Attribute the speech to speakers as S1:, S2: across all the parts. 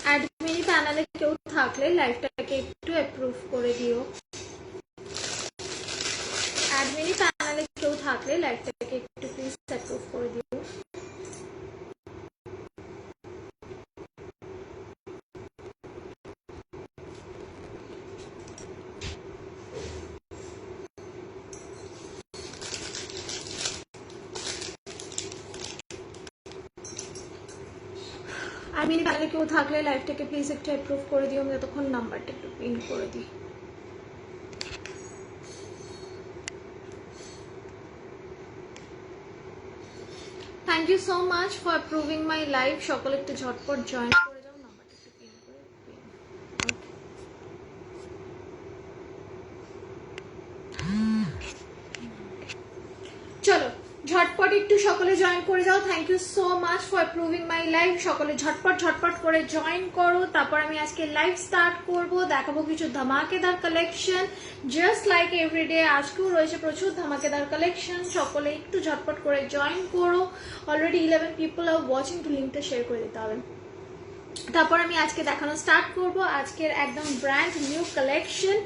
S1: Admin প্যানেলে কেউ থাকলে লাইভটাকে একটু অ্যাপ্রুভ করে দিও। অ্যাডমিন প্যানেলে কেউ থাকলে লাইভটাকে একটু প্লিজ অ্যাপ্রুভ করে দিও। অ্যাডমিন প্যানেলে কেউ থাকলে লাইভটাকে প্লিজ একটু অ্যাপ্রুভ করে দিও। আমি যতক্ষণ নাম্বারটা একটু পিন করে দিই। Thank you so much for approving my live. সকলে একটু ঝটপট জয়েন করে যাও, নাম্বারটা একটু পিন করে চলো ঝটপট একটু সকলে জয়েন করে যাও। Thank you so much for approving my live. সকলে ঝটপট ঝটপট করে জয়েন করো। তারপর আমি আজকে লাইভ স্টার্ট করব, দেখাবো কিছু ধামাকেদার কালেকশন জাস্ট লাইক এভরিডে। আজকেও রয়েছে প্রচুর ধামাকেদার কালেকশন। সকলে একটু ঝটপট করে জয়েন করো। Already 11 people are watching, to লিঙ্কটা শেয়ার করে দিতে হবে। তারপর আমি আজকে দেখানো স্টার্ট করব আজকের একদম ব্র্যান্ড নিউ কালেকশন।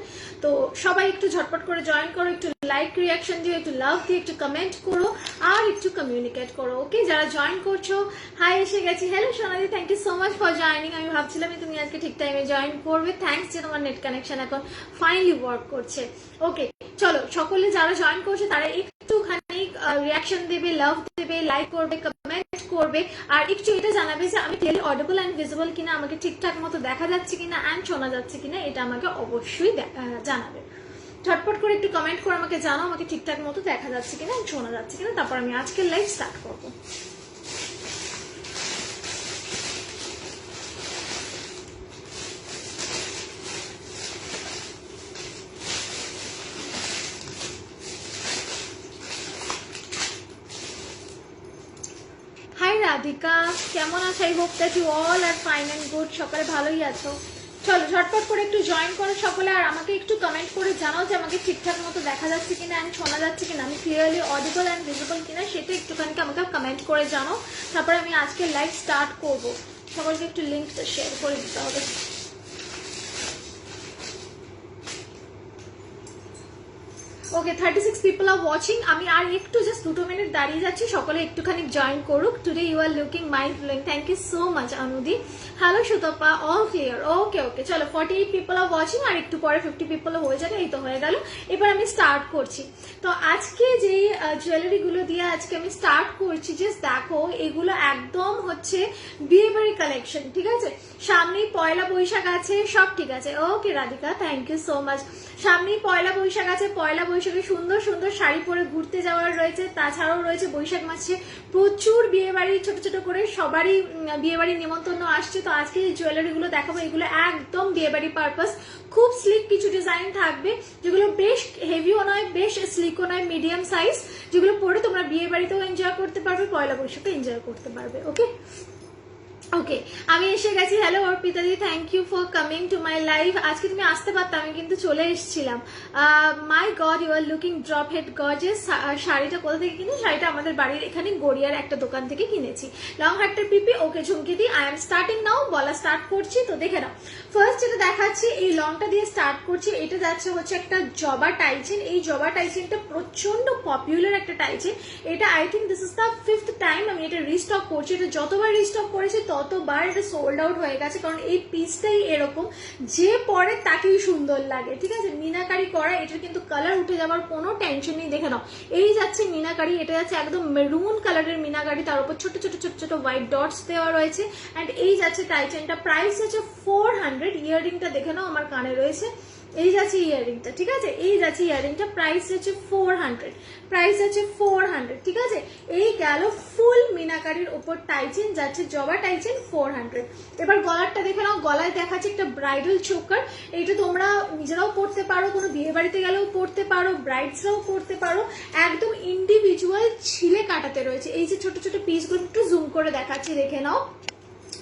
S1: তো সবাই একটু ঝটপট করে জয়েন করো, একটু লাইক রিয়াকশন দিও, একটু লাভ দিয়ে একটু কমেন্ট করো আর একটু কমিউনিকেট করো। ওকে, যারা জয়েন করছো, হাই এসে গেছি। Hello Sonali, thank you so much for joining. আমি ভাবছিলাম তুমি আজকে ঠিক টাইমে জয়েন করবে। থ্যাংকস যে তোমার নেট কানেকশন এখন ফাইনালি ওয়ার্ক করছে। ওকে চলো, সকলে যারা জয়েন করছে তারা একটুখানি রিয়াকশন দেবে, লাভ দেবে, লাইক করবে, কমেন্ট করবে আর একটু এটা জানাবে যে আমি ক্লিয়ারলি অডিবল অ্যান্ড ভিজিবল কিনা, আমাকে ঠিকঠাক মতো দেখা যাচ্ছে কিনা অ্যান্ড শোনা যাচ্ছে কিনা, এটা আমাকে অবশ্যই জানাবে। ঝটপট করে একটু কমেন্ট করে আমাকে জানাও আমাকে ঠিকঠাক মতো দেখা যাচ্ছে কিনা অ্যান্ড শোনা যাচ্ছে কিনা। তারপর আমি আজকের লাইভ স্টার্ট করবো। হাই রাধিকা, কেমন আছো? I hope that you all are fine and good. সকালে ভালোই আছো। চলো ঝটপট করে একটু জয়েন করো সকলে আর আমাকে একটু কমেন্ট করে জানাও যে আমাকে ঠিকঠাক মতো দেখা যাচ্ছে কিনা অ্যান্ড শোনা যাচ্ছে কিনা, আমি ক্লিয়ারলি অডিবল অ্যান্ড ভিজিবল কিনা, সেটা একটুখানি আমাকে কমেন্ট করে জানাও। তারপরে আমি আজকে লাইভ স্টার্ট করব। সকলকে একটু লিঙ্কটা শেয়ার করে দিতে হবে। ওকে, 36 পিপল আর ওয়াচিং। আমি আর একটু জাস্ট 2 মিনিট দাঁড়িয়ে যাচ্ছি, সকলে একটুখানি জয়েন করুক। Today you are looking mind blowing. Thank you so much অনুদি। Hello Sutapa, all clear. Okay okay চলো, 48 পিপল আর ওয়াচিং, আর একটু পরে 50 পিপল হয়ে যাবে। এই তো হয়ে গেল। এবার আমি স্টার্ট করছি। তো আজকে যে জুয়েলারিগুলো দিয়ে আজকে আমি স্টার্ট করছি, জাস্ট দেখো এগুলো একদম হচ্ছে বিয়েবাড়ি কালেকশন, ঠিক আছে? সামনেই পয়লা বৈশাখ আছে, সব ঠিক আছে। Okay Radhika, thank you so much. সামনেই পয়লা বৈশাখ আছে, পয়লা বৈশাখে সুন্দর সুন্দর শাড়ি পরে ঘুরতে যাওয়ার রয়েছে। তাছাড়াও রয়েছে বৈশাখ মাসে প্রচুর বিয়েবাড়ি, ছোট ছোট করে সবারই বিয়েবাড়ির নিমন্ত্রণ আসছে। তো আজকে এই জুয়েলারিগুলো দেখাবো, এগুলো একদম বিয়েবাড়ি পারপাস। খুব স্লিক কিছু ডিজাইন থাকবে, যেগুলো বেশ হেভিও নয়, বেশ স্লিকও নয়, মিডিয়াম সাইজ, যেগুলো পরে তোমরা বিয়ে বাড়িতেও এনজয় করতে পারবে, পয়লা বৈশাখে এনজয় করতে পারবে। ওকে ওকে, আমি এসে গেছি। হ্যালো অর্পিতাদি, thank you for coming to my live. আজকে তুমি আসতে পারতাম, আমি কিন্তু চলে এসেছিলাম। My god, you are looking drop dead gorgeous. শাড়িটা কোথা থেকে কিনি? শাড়িটা আমাদের বাড়ির এখানে গড়িয়ার একটা দোকান থেকে কিনেছি। লং হাটটার পিপি। ওকে ঝুমকিদি, আই এম স্টার্টিং নাও। বলা স্টার্ট করছি, তো দেখে নাও। ফার্স্ট যেটা দেখাচ্ছি, এই লংটা দিয়ে স্টার্ট করছি। এটা যাচ্ছে হচ্ছে একটা জবা টাইচেন। এই জবা টাইচেনটা প্রচন্ড পপুলার একটা টাইচেন। এটা I think this is the 5th time আমি এটা রিস্টক করছি। এটা যতবার রিস্টক করেছি ততবার এটা সোল্ড আউট হয়ে গেছে, কারণ এই পিসটাই এরকম, যে পরে তাকেই সুন্দর লাগে, ঠিক আছে? মিনাকারি করা, এটার কিন্তু কালার উঠে যাওয়ার কোনো টেনশন নেই। দেখে নাও, এই যাচ্ছে মিনাকারি, এটা যাচ্ছে একদম মেরুন কালারের মিনাকারি, তার উপর ছোট ছোট ছোট ছোট হোয়াইট ডটস দেওয়া রয়েছে। অ্যান্ড এই যাচ্ছে টাইচেনটা, প্রাইস হচ্ছে 400। ইয়াররিংটা দেখে নাও আমার কানে রয়েছে, এই যাচ্ছে ইয়াররিংটা, ঠিক আছে? এই যাচ্ছে ইয়াররিংটা, প্রাইস হচ্ছে 400। প্রাইস হচ্ছে 400, ঠিক আছে? এই গেল ফুল মিনাকারির উপর টাইচেন, যাচ্ছে জবা টাইচেন 400। এবার গলারটা দেখে নাও, গলায় দেখাচ্ছে একটা ব্রাইডাল চোকার। এইটা তোমরা নিজেরাও পড়তে পারো, কোনো বিয়ে বাড়িতে গেলেও পড়তে পারো, ব্রাইডসরাও পড়তে পারো। একদম ইন্ডিভিজুয়াল ছিলে কাটাতে রয়েছে। এই যে ছোট ছোট পিসগুলো একটু জুম করে দেখাচ্ছি, দেখে নাও।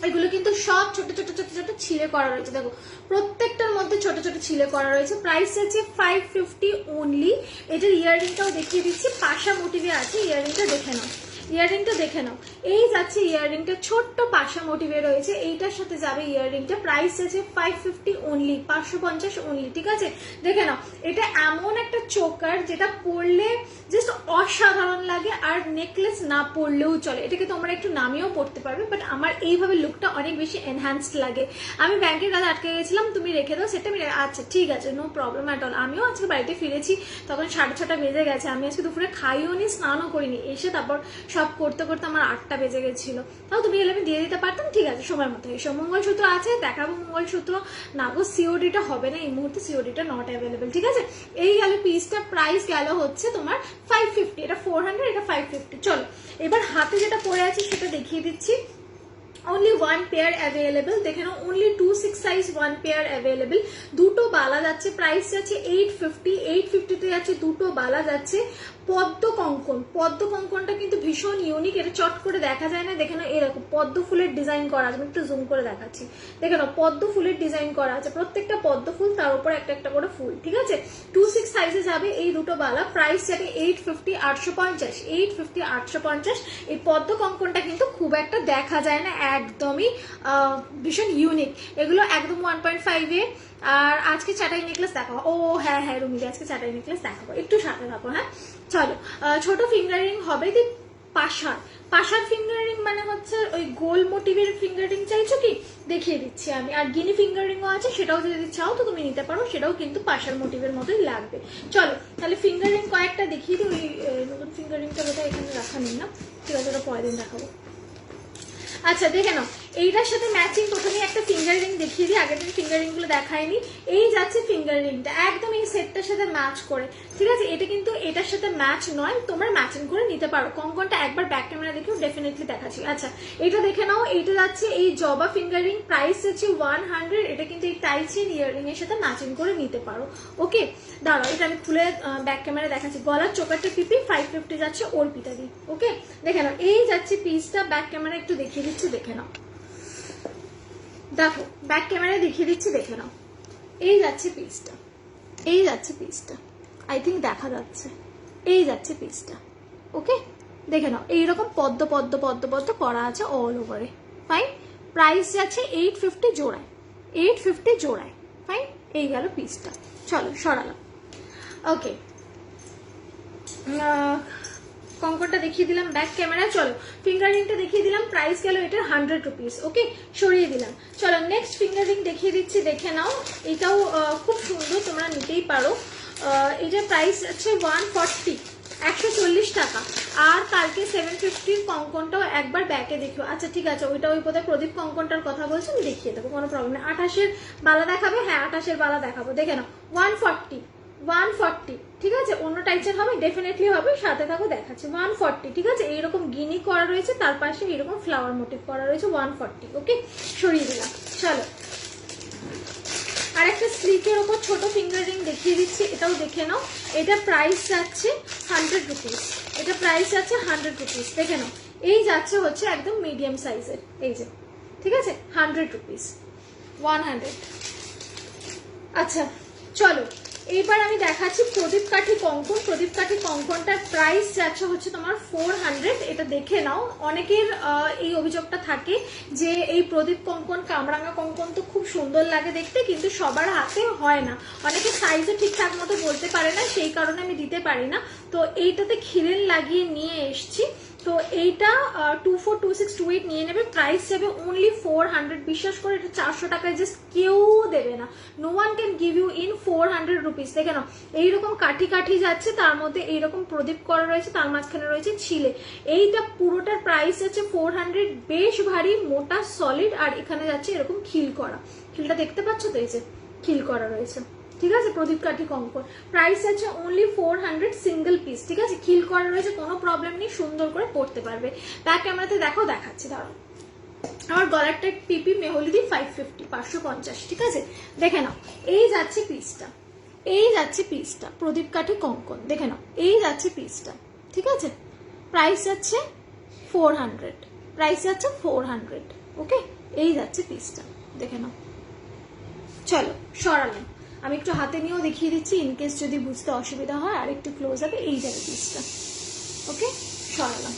S1: এগুলো কিন্তু সব ছোট ছোট ছোট ছোট ছিলে করা রয়েছে। দেখো প্রত্যেকটার মধ্যে ছোট ছোট ছিলে করা রয়েছে। প্রাইস আছে 550 অনলি। এটার ইয়াররিংটাও দেখিয়ে দিচ্ছি, পাশা মোটিভে আছে, ইয়াররিংটা দেখে নাও। ইয়াররিংটা দেখে নাও, এই যাচ্ছে ইয়াররিংটা, ছোট্ট পাশা মোটিভে রয়েছে, এইটার সাথে যাবে ইয়াররিংটা, প্রাইস আছে 550 অনলি, 550 অনলি, ঠিক আছে? দেখে নাও, এটা এমন একটা চোকার যেটা পরলে জাস্ট অসাধারণ লাগে, আর নেকলেস না পরলেও চলে, এটাকে তোমরা একটু নামিয়েও পড়তে পারবে, বাট আমার এইভাবে লুকটা অনেক বেশি এনহ্যান্সড লাগে। আমি ব্যাংকের কাছে আটকে গেছিলাম, তুমি রেখে দাও সেটা, আমি আচ্ছা ঠিক আছে, নো প্রবলেম অ্যাট অল। আমিও আজকে বাড়িতে ফিরেছি, তখন 6:30 বেজে গেছে, আমি আজকে দুপুরে খাইও নি, স্নানও করিনি, এসে তারপর সব করতে করতে আমার 8টা বেজে গেছিল। তাও তুমি এলে আমি দিয়ে দিতে পারতাম, ঠিক আছে সময় মতো এসব। মঙ্গলসূত্র আছে, দেখাবো মঙ্গলসূত্র, না গো সিওডিটা হবে না এই মুহূর্তে, সিওডিটা নট অ্যাভেলেবেল, ঠিক আছে? এই গেল পিসটা, প্রাইস গেল হচ্ছে তোমার 550, এটা 400, এটা 550। চলো এবার হাতে যেটা পরে আছে সেটা দেখিয়ে দিচ্ছি। only one pair available, দেখে নাও, only 26 size one pair available, দুটো বালা যাচ্ছে, প্রাইস যাচ্ছে 850, 850 তে যাচ্ছে দুটো বালা যাচ্ছে। পদ্ম কঙ্কন, পদ্ম কঙ্কনটা কিন্তু ভীষণ ইউনিক, এটা চট করে দেখা যায় না, দেখে নাও এরকম পদ্ম ফুলের ডিজাইন করা আছে, আমি একটু জুম করে দেখাচ্ছি, দেখে নাও পদ্ম ফুলের ডিজাইন করা আছে, প্রত্যেকটা পদ্ম ফুল, তার উপর একটা একটা করে ফুল, ঠিক আছে? 26 সাইজে যাবে এই দুটো বালা, প্রাইস যাবে 850, 850, 850, 850। এই পদ্ম কঙ্কনটা কিন্তু খুব একটা দেখা যায় না, একদমই ভীষণ ইউনিক, এগুলো একদম 1.5 এ। আর আজকে চাটাই নেকলেস দেখাবো, ও হ্যাঁ হ্যাঁ রুমিদি, আজকে চাটাই নেকলেস দেখাবো, একটু সাথে থাকো, হ্যাঁ চলো। ছোট ফিঙ্গার রিং হবে, দি পাশার, পাশার ফিঙ্গার রিং মানে হচ্ছে ওই গোল মোটিভের ফিঙ্গার রিং, চাইছো কি দেখিয়ে দিচ্ছি আমি। আর গিনি ফিঙ্গার রিংও আছে, সেটাও যদি চাও তো তুমি নিতে পারো, সেটাও কিন্তু পাশার মোটিভের মতোই লাগবে। চলো তাহলে ফিঙ্গার রিং কয়েকটা দেখিয়ে দিই, ওই নতুন ফিঙ্গার রিংটা বোধহয় এখানে রাখা নেই না, ঠিক আছে ওটা পরের দিন দেখাবো। আচ্ছা দেখে নাও, এইটার সাথে ম্যাচিং প্রথমে একটা ফিঙ্গার রিং দেখিয়ে দিই, আগের দিন ফিঙ্গার রিং গুলো দেখায়নি। এই যাচ্ছে ফিঙ্গার রিংটা একদম এই সেটটার সাথে ম্যাচ করে, ঠিক আছে? এটা কিন্তু এটার সাথে ম্যাচ নয়, তোমরা ম্যাচিং করে নিতে পারো। কঙ্কনটা একবার ব্যাক ক্যামেরা দেখেও ডেফিনেটলি দেখাচ্ছি। আচ্ছা এটা দেখে নাও, এইটা যাচ্ছে এই জবা ফিঙ্গার রিং, প্রাইস হচ্ছে 100, এটা কিন্তু এই টাই চেন ইয়াররিং এর সাথে ম্যাচিং করে নিতে পারো। ওকে দাঁড়াও, এটা আমি খুলে ব্যাক ক্যামেরা দেখাচ্ছি। গলার চোকারটা পিপি 550 যাচ্ছে অর্পিতা দি। ওকে দেখে নাও, এই যাচ্ছে পিসটা, ব্যাক ক্যামেরা একটু দেখিয়ে দিচ্ছি, দেখে নাও, দেখো ব্যাক ক্যামেরায় দেখিয়ে দিচ্ছি, দেখে নাও, এই যাচ্ছে পিসটা, এই যাচ্ছে পিসটা, আই থিঙ্ক দেখা যাচ্ছে, এই যাচ্ছে পিসটা। ওকে দেখে নাও, এইরকম পদ্ম পদ্ম পদ্ম পদ্ম করা আছে অল ওভারে, ফাইন। প্রাইস যাচ্ছে 850 জোড়ায়, 850 জোড়ায়, ফাইন। এই গেল পিসটা, চলো সরালাম। ওকে কঙ্কনটা দেখিয়ে দিলাম ব্যাক ক্যামেরা, চলো ফিঙ্গার রিংটা দেখিয়ে দিলাম, প্রাইস গেল এটার 100 রুপিস। ওকে সরিয়ে দিলাম। চলো নেক্সট ফিঙ্গার রিং দেখিয়ে দিচ্ছি, দেখে নাও, এটাও খুব সুন্দর, তোমরা নিতেই পারো। এটার প্রাইস আছে 140, 140 টাকা। আর কালকে 750 কঙ্কনটাও একবার ব্যাকে দেখিও। আচ্ছা ঠিক আছে, ওইটা ওই বোধহয় প্রদীপ কঙ্কনটার কথা বলছি, আমি দেখিয়ে দেবো, কোনো প্রবলেম নেই। 28-এর বালা দেখাবে, হ্যাঁ 28-এর বালা দেখাবো, দেখে নাও 140, 140, ঠিক আছে? অন্য টাইপের হবে, ডেফিনেটলি হবে, সাথে থাকো দেখাচ্ছি। 140, ঠিক আছে? এইরকম গিনি করা রয়েছে, তার পাশে এইরকম ফ্লাওয়ার মোটিভ করা রয়েছে, 140। ওকে সরিয়ে দিলাম। চলো আর একটা স্লিকের ওপর ছোট ফিঙ্গার রিং দেখিয়ে দিচ্ছি, এটাও দেখে নাও। এটা প্রাইস যাচ্ছে 100 রুপিস, এটা প্রাইস যাচ্ছে 100 রুপিস, দেখে নাও। এই যাচ্ছে হচ্ছে একদম মিডিয়াম সাইজের, এই যে, ঠিক আছে? 100 রুপিস, 100। আচ্ছা চলো এইবার আমি দেখাচ্ছি প্রদীপ কাঠি কঙ্কন। প্রদীপ কাঠি কঙ্কনটার প্রাইস যাচ্ছে হচ্ছে তোমার 400। এটা দেখে নাও, অনেকের এই অভিযোগটা থাকে যে এই প্রদীপ কঙ্কন, কামরাঙা কঙ্কন তো খুব সুন্দর লাগে দেখতে, কিন্তু সবার হাতে হয় না, অনেকে সাইজও ঠিকঠাক মতো বলতে পারে না, সেই কারণে আমি দিতে পারি না। তো এইটাতে খিরেন লাগিয়ে নিয়ে এসছি, তো এইটা 242628 নিয়ে নেবে, প্রাইস যাবে অনলি 400। বিশ্বাস করে এটা 400 টাকায় জাস্ট কেউ দেবে না, no one can give you in 400 rupees. দেখে নাও এইরকম কাঠি কাঠি যাচ্ছে, তার মধ্যে এইরকম প্রদীপ করা রয়েছে, তার মাঝখানে রয়েছে ছিলে। এইটা পুরোটার প্রাইস আছে 400, বেশ ভারী মোটা সলিড, আর এখানে যাচ্ছে এরকম খিল করা, খিলটা দেখতে পাচ্ছ তো, এই যে খিল করা রয়েছে, ঠিক আছে? প্রদীপ কাঠি কঙ্কন প্রাইস আছে অনলি 400, সিঙ্গেল পিস, ঠিক আছে? খিল করা রয়েছে, কোনো প্রবলেম নেই, সুন্দর করে পড়তে পারবে। ব্যাক ক্যামেরাতে দেখো, দেখাচ্ছি, দাঁড়াও। আমার গলারটা পিপি মেহলিদি 550, 550, ঠিক আছে? দেখে নাও, এই যাচ্ছে পিসটা, এই যাচ্ছে পিসটা, প্রদীপ কাঠি কঙ্কন, দেখে নাও, এই যাচ্ছে পিসটা, ঠিক আছে? প্রাইস যাচ্ছে 400, প্রাইস যাচ্ছে 400। ওকে এই যাচ্ছে পিসটা, দেখে নাও। চলো সরালাম, আমি একটু হাতে নিয়েও দেখিয়ে দিচ্ছি, ইনকেস যদি বুঝতে অসুবিধা হয়, আর একটু ক্লোজ হবে, এই যাবে পিসটা। ওকে সরালাম।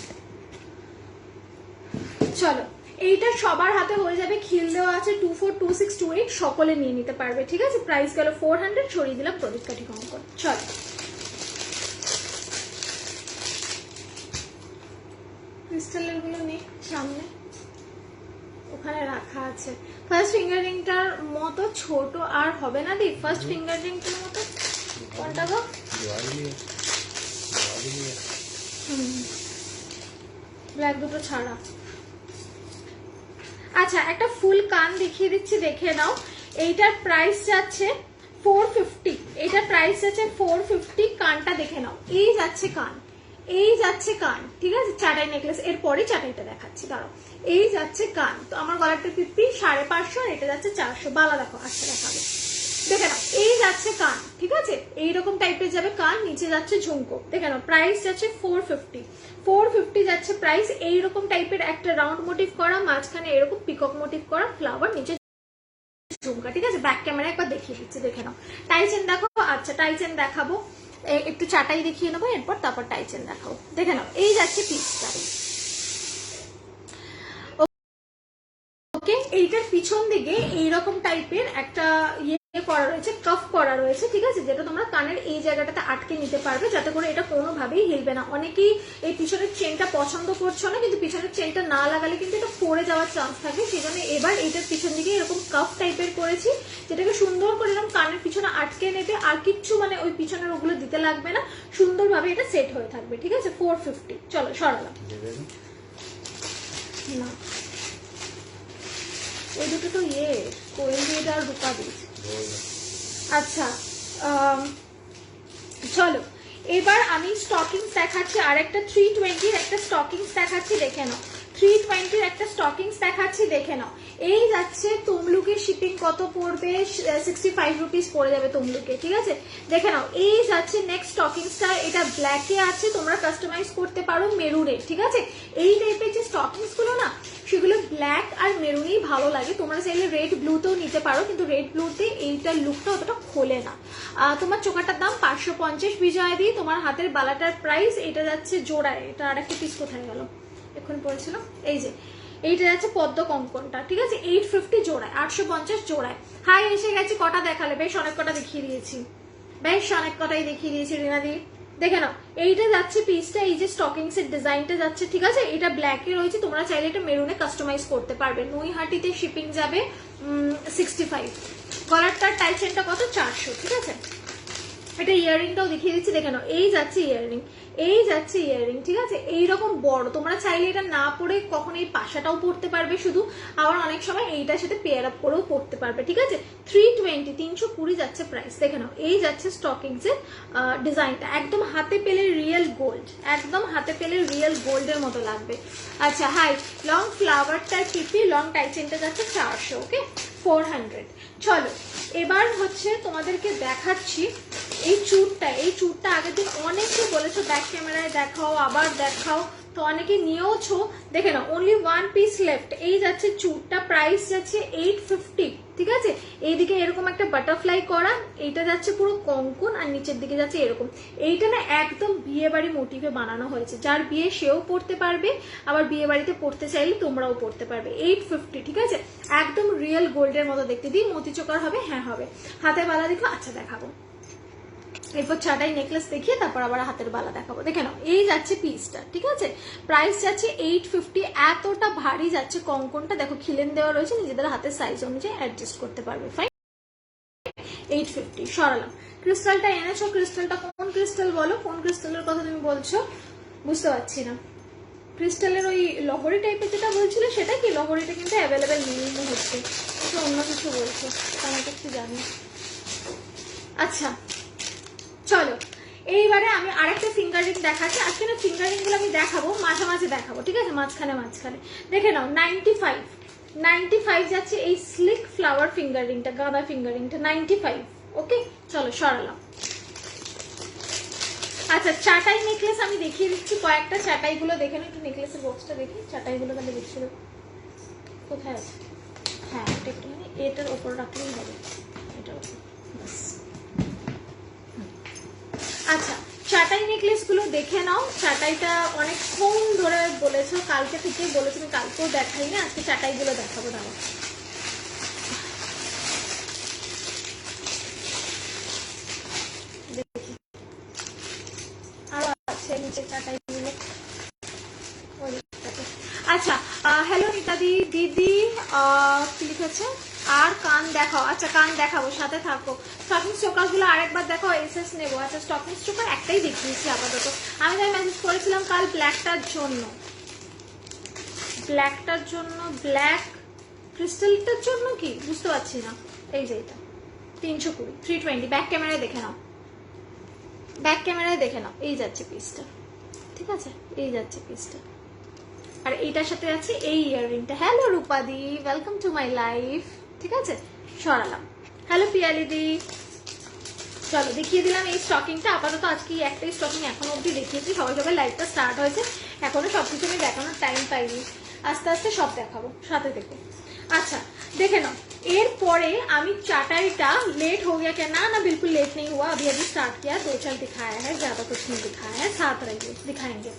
S1: চলো এইটা সবার হাতে হয়ে যাবে, খিল দেওয়া আছে 242628, সকলে নিয়ে নিতে পারবে, ঠিক আছে। প্রাইস গেল 400, ছড়িয়ে দিলাম প্রদীপ কাঠি কঙ্কন। চলো ক্রিস্টালের গুলো নেই সামনে, ওখানে রাখা আছে। ফার্স্ট ফিঙ্গার রিংটার মতো ছোট আর হবে না দি, ফার্স্ট ফিঙ্গার রিংটার মতো কোনটা গো? ব্ল্যাক দুটো ছাড়া। আচ্ছা একটা ফুল কান দেখিয়ে দিচ্ছি, দেখে নাও। এইটার প্রাইস যাচ্ছে 450, এইটার প্রাইস যাচ্ছে 450। কানটা দেখে নাও, এই যাচ্ছে কান, এই যাচ্ছে কান, ঠিক আছে। চাটাই নেকলেস, এরপরে চাটাইটা দেখাচ্ছি, দাঁড়াও। এই যাচ্ছে কান, তো আমার গলারটা পিপি 550, এটা যাচ্ছে 400। বালা দেখো, আচ্ছা দেখাবে, দেখে নাও। এই যাচ্ছে কান, ঠিক আছে, এইরকম টাইপের যাবে কান, নিচে যাচ্ছে ঝুমকো, দেখে নাও। প্রাইস যাচ্ছে 450 যাচ্ছে প্রাইস। এইরকম টাইপের একটা রাউন্ড মোটিভ করা, মাঝখানে এরকম পিকক মোটিভ করা ফ্লাওয়ার, নিচে ঝুমকা, ঠিক আছে। ব্যাক ক্যামেরা একবার দেখিয়ে দিচ্ছি, দেখে নাও। টাইচেন দেখো, আচ্ছা টাইচেন দেখাবো, একটু চাটাই দেখিয়ে নেবো, এরপর তারপর টাইচেন দেখাবো, দেখে নাও। এই যাচ্ছে পিসটা, ওকে। এইটার পিছন দিকে এইরকম টাইপের একটা ইয়ে করা রয়েছে, কাফ করা রয়েছে, ঠিক আছে, যেটা তোমরা কানের এই জায়গাটাতে আটকে নিতে পারবে, যাতে করে এটা কোনোভাবেই হিলবে না। অনেকেই এই পিছনের চেনটা পছন্দ করছো না, কিন্তু পিছনের চেনটা না লাগালে কিন্তু এটা পড়ে যাওয়ার চান্স থাকে, সেই জন্য এবার এইটার পিছন দিকে এরকম কাফ টাইপের করেছি, যেটাকে সুন্দর করে এরকম কানের পিছনে আটকে নেবে, আর কিচ্ছু মানে ওই পিছনের ওগুলো দিতে লাগবে না, সুন্দরভাবে এটা সেট হয়ে থাকবে, ঠিক আছে। 450। চলো সরালাম না, ওই দুটো তো ইয়ে কোয়েল দিয়ে আর ঢুকা দিয়েছে। আচ্ছা চলো এবার আমি স্টকিংস দেখাচ্ছি, আর একটা 320 একটা স্টকিংস দেখাচ্ছি, দেখে নাও। 320 একটা স্টকিংস দেখাচ্ছি, দেখে নাও। এই যাচ্ছে তমলুকের শিপিং কত পড়বে? 65 রুপিস পড়ে যাবে তমলুকে, ঠিক আছে, দেখে নাও। এই যাচ্ছে নেক্সট স্টকিংসটা, এটা ব্ল্যাকে আছে, তোমরা কাস্টমাইজ করতে পারো মেরুনে, ঠিক আছে। এই টাইপের যে স্টকিংস গুলো না, সেগুলো ব্ল্যাক আর মেরুনেই ভালো লাগে। তোমরা চাইলে রেড ব্লুতেও নিতে পারো, কিন্তু রেড ব্লুতে এইটার লুকটা অতটা খোলে না। তোমার চোকাটার দাম 550 বিজয় দি। তোমার হাতের বালাটার প্রাইস, এটা যাচ্ছে জোড়ায়, এটা আর একটা পিস কোথায় গেল, এখন পড়েছিল, এই যে এইটা যাচ্ছে পদ্ম কঙ্কনটা, ঠিক আছে, 850 জোড়ায়, 850 জোড়ায়। হাই এসে গেছি, কটা দেখালে? বেশ অনেক কটা দেখিয়ে দিয়েছি, বেশ অনেক কটাই দেখিয়ে দিয়েছি রিনাদি, দেখে নাও। এইটা যাচ্ছে পিসটা, এই যে স্টকিংস এর ডিজাইনটা যাচ্ছে, ঠিক আছে। এটা ব্ল্যাক এ রয়েছে, তোমরা চাইলে এটা মেরুনে কাস্টমাইজ করতে পারবে। নৈহাটিতে শিপিং যাবে 65। গলারটার টাইচেনটা কত? 400, ঠিক আছে। এটা ইয়াররিংটাও দেখিয়ে দিচ্ছি, দেখে নাও। এই যাচ্ছে ইয়াররিং, এই যাচ্ছে ইয়াররিং, ঠিক আছে। এইরকম বড়, তোমরা চাইলে এটা না পরে কখন এই পাশাটাও পরতে পারবে শুধু, আবার অনেক সময় এইটার সাথে পেয়ার আপ করেও পরতে পারবে, ঠিক আছে। 320 320 যাচ্ছে প্রাইস, দেখে নাও। এই যাচ্ছে স্টকিংস এর ডিজাইনটা, একদম হাতে পেলে রিয়েল গোল্ড, একদম হাতে পেলে রিয়েল গোল্ডের মতো লাগবে। আচ্ছা হাই, লং ফ্লাওয়ারটার পিপি, লং টাইচেনটা যাচ্ছে 400, ওকে 400। চলো এবার হচ্ছে তোমাদেরকে দেখাচ্ছি এই চুরটা। এই চুরটা আগের দিন অনেকে বলেছো ব্যাক ক্যামেরায় দেখাও, আবার দেখাও, তো অনেকে নিয়েওছো, দেখে নাও। Only 1 piece left. এই যাচ্ছে চুরটা, প্রাইস যাচ্ছে 850, ঠিক আছে। এইদিকে এরকম একটা বাটারফ্লাই করা, এইটা যাচ্ছে পুরো কঙ্কন, আর নিচের দিকে যাচ্ছে এরকম। এইটা না একদম বিয়ে বাড়ি মোটিভে বানানো হয়েছে, যার বিয়ে সেও পড়তে পারবে, আবার বিয়ে বাড়িতে পড়তে চাইলে তোমরাও পড়তে পারবে। 850, ঠিক আছে, একদম রিয়েল গোল্ডের মতো দেখতে। দিই মতি চোকার হবে? হ্যাঁ হবে। হাতের বালা দেখো? আচ্ছা দেখাবো, এরপর চাটাই নেকলেস দেখিয়ে তারপর আবার হাতের বালা দেখাবো, দেখে নাও। এই যাচ্ছে পিসটা, ঠিক আছে, প্রাইস যাচ্ছে 850। এতটা ভারী যাচ্ছে কঙ্কনটা, দেখো খিলেন দেওয়া রয়েছে, নিজেদের হাতের সাইজ অনুযায়ী অ্যাডজাস্ট করতে পারবে। ফাইন, 850 সরালাম। ক্রিস্টালটা এনেছো, ক্রিস্টালটা কোন ক্রিস্টাল বলো? কোন ক্রিস্টালের কথা তুমি বলছো? বুঝতে পারছি না। ক্রিস্টালের ওই লহরি টাইপের যেটা বলছিল সেটা কি? লহরিটা কিন্তু অ্যাভেলেবেল নেই হচ্ছে, অন্য কিছু বলছো, আমাকে একটু জানি। আচ্ছা চলো এইবারে আমি আরেকটা ফিঙ্গার রিং দেখাচ্ছি। আজকে না ফিঙ্গার রিং গুলো আমি দেখাবো মাঝে মাঝে দেখাবো, ঠিক আছে, মাঝখানে মাঝখানে। দেখে নাও 95 যাচ্ছে এই স্লিক ফ্লাওয়ার ফিঙ্গার রিংটা, গাঁদা ফিঙ্গার রিংটা 95, ওকে। চলো সরালাম। আচ্ছা চাটাই নেকলেস আমি দেখিয়ে দিচ্ছি কয়েকটা, চাটাই গুলো দেখে নাও। একটু নেকলেসের বক্সটা দেখি, চাটাই গুলো তাহলে দেখছিল কোথায় আছে। হ্যাঁ এটা একটুখানি এটার ওপর রাখলেই হবে, এটার ওপর। আচ্ছা চাটাই নেকলেস গুলো দেখে নাও। চাটাইটা অনেকক্ষণ ধরে বলেছো, কালকে থেকেই বলেছো, আমি কালকেও দেখাই না, আজকে চাটাই গুলো দেখাবো। দাঁড়াও, দেখি আরো আছে নিচে চাটাই গুলো। আচ্ছা, হ্যালো নিতাদি দিদি, কি লিখেছে? আর কান দেখাও। আচ্ছা, কান দেখাবো, সাথে থাকো। স্টকিং স্টোকার গুলো আরেকবার দেখাও, এসএস নেবো। আচ্ছা, স্টকিং স্টোকার একটাই দেখিয়েছি আপাতত। আমি তাই মেসেজ করেছিলাম কাল ব্ল্যাকটার জন্য, ব্ল্যাকটার জন্য, ব্ল্যাক ক্রিস্টালটার জন্য কি বুঝতে পারছি না। এই যে এটা 320 320, ব্যাক ক্যামেরায় দেখে নাও, ব্যাক ক্যামেরায় দেখে নাও। এই যাচ্ছে পিসটা, ঠিক আছে, এই যাচ্ছে পিসটা। আর এইটার সাথে আছে এই ইয়াররিংটা। হ্যালো রূপাদি, ওয়েলকাম টু মাই লাইফ। ঠিক আছে, সরালাম। হ্যালো পিয়ালিদি, চলো দেখিয়ে দিলাম এই স্টকিংটা। আপাতত আজকে একটাই স্টকিং এখনো অব্দি দেখিয়েছি। সবাই সবাই লাইভটা স্টার্ট হয়েছে, এখনো সবকিছু আমি দেখানোর টাইম পাইনি। আস্তে আস্তে সব দেখাবো, সাথে থেকে। अच्छा देखे ना एरपरे आमी चाटाईटा लेट हो गया क्या? ना ना बिल्कुल लेट नहीं हुआ, अभी अभी स्टार्ट किया, 2-4 दिखाया है, ज्यादा कुछ नहीं दिखाया है, साथ रहिए दिखाएंगे।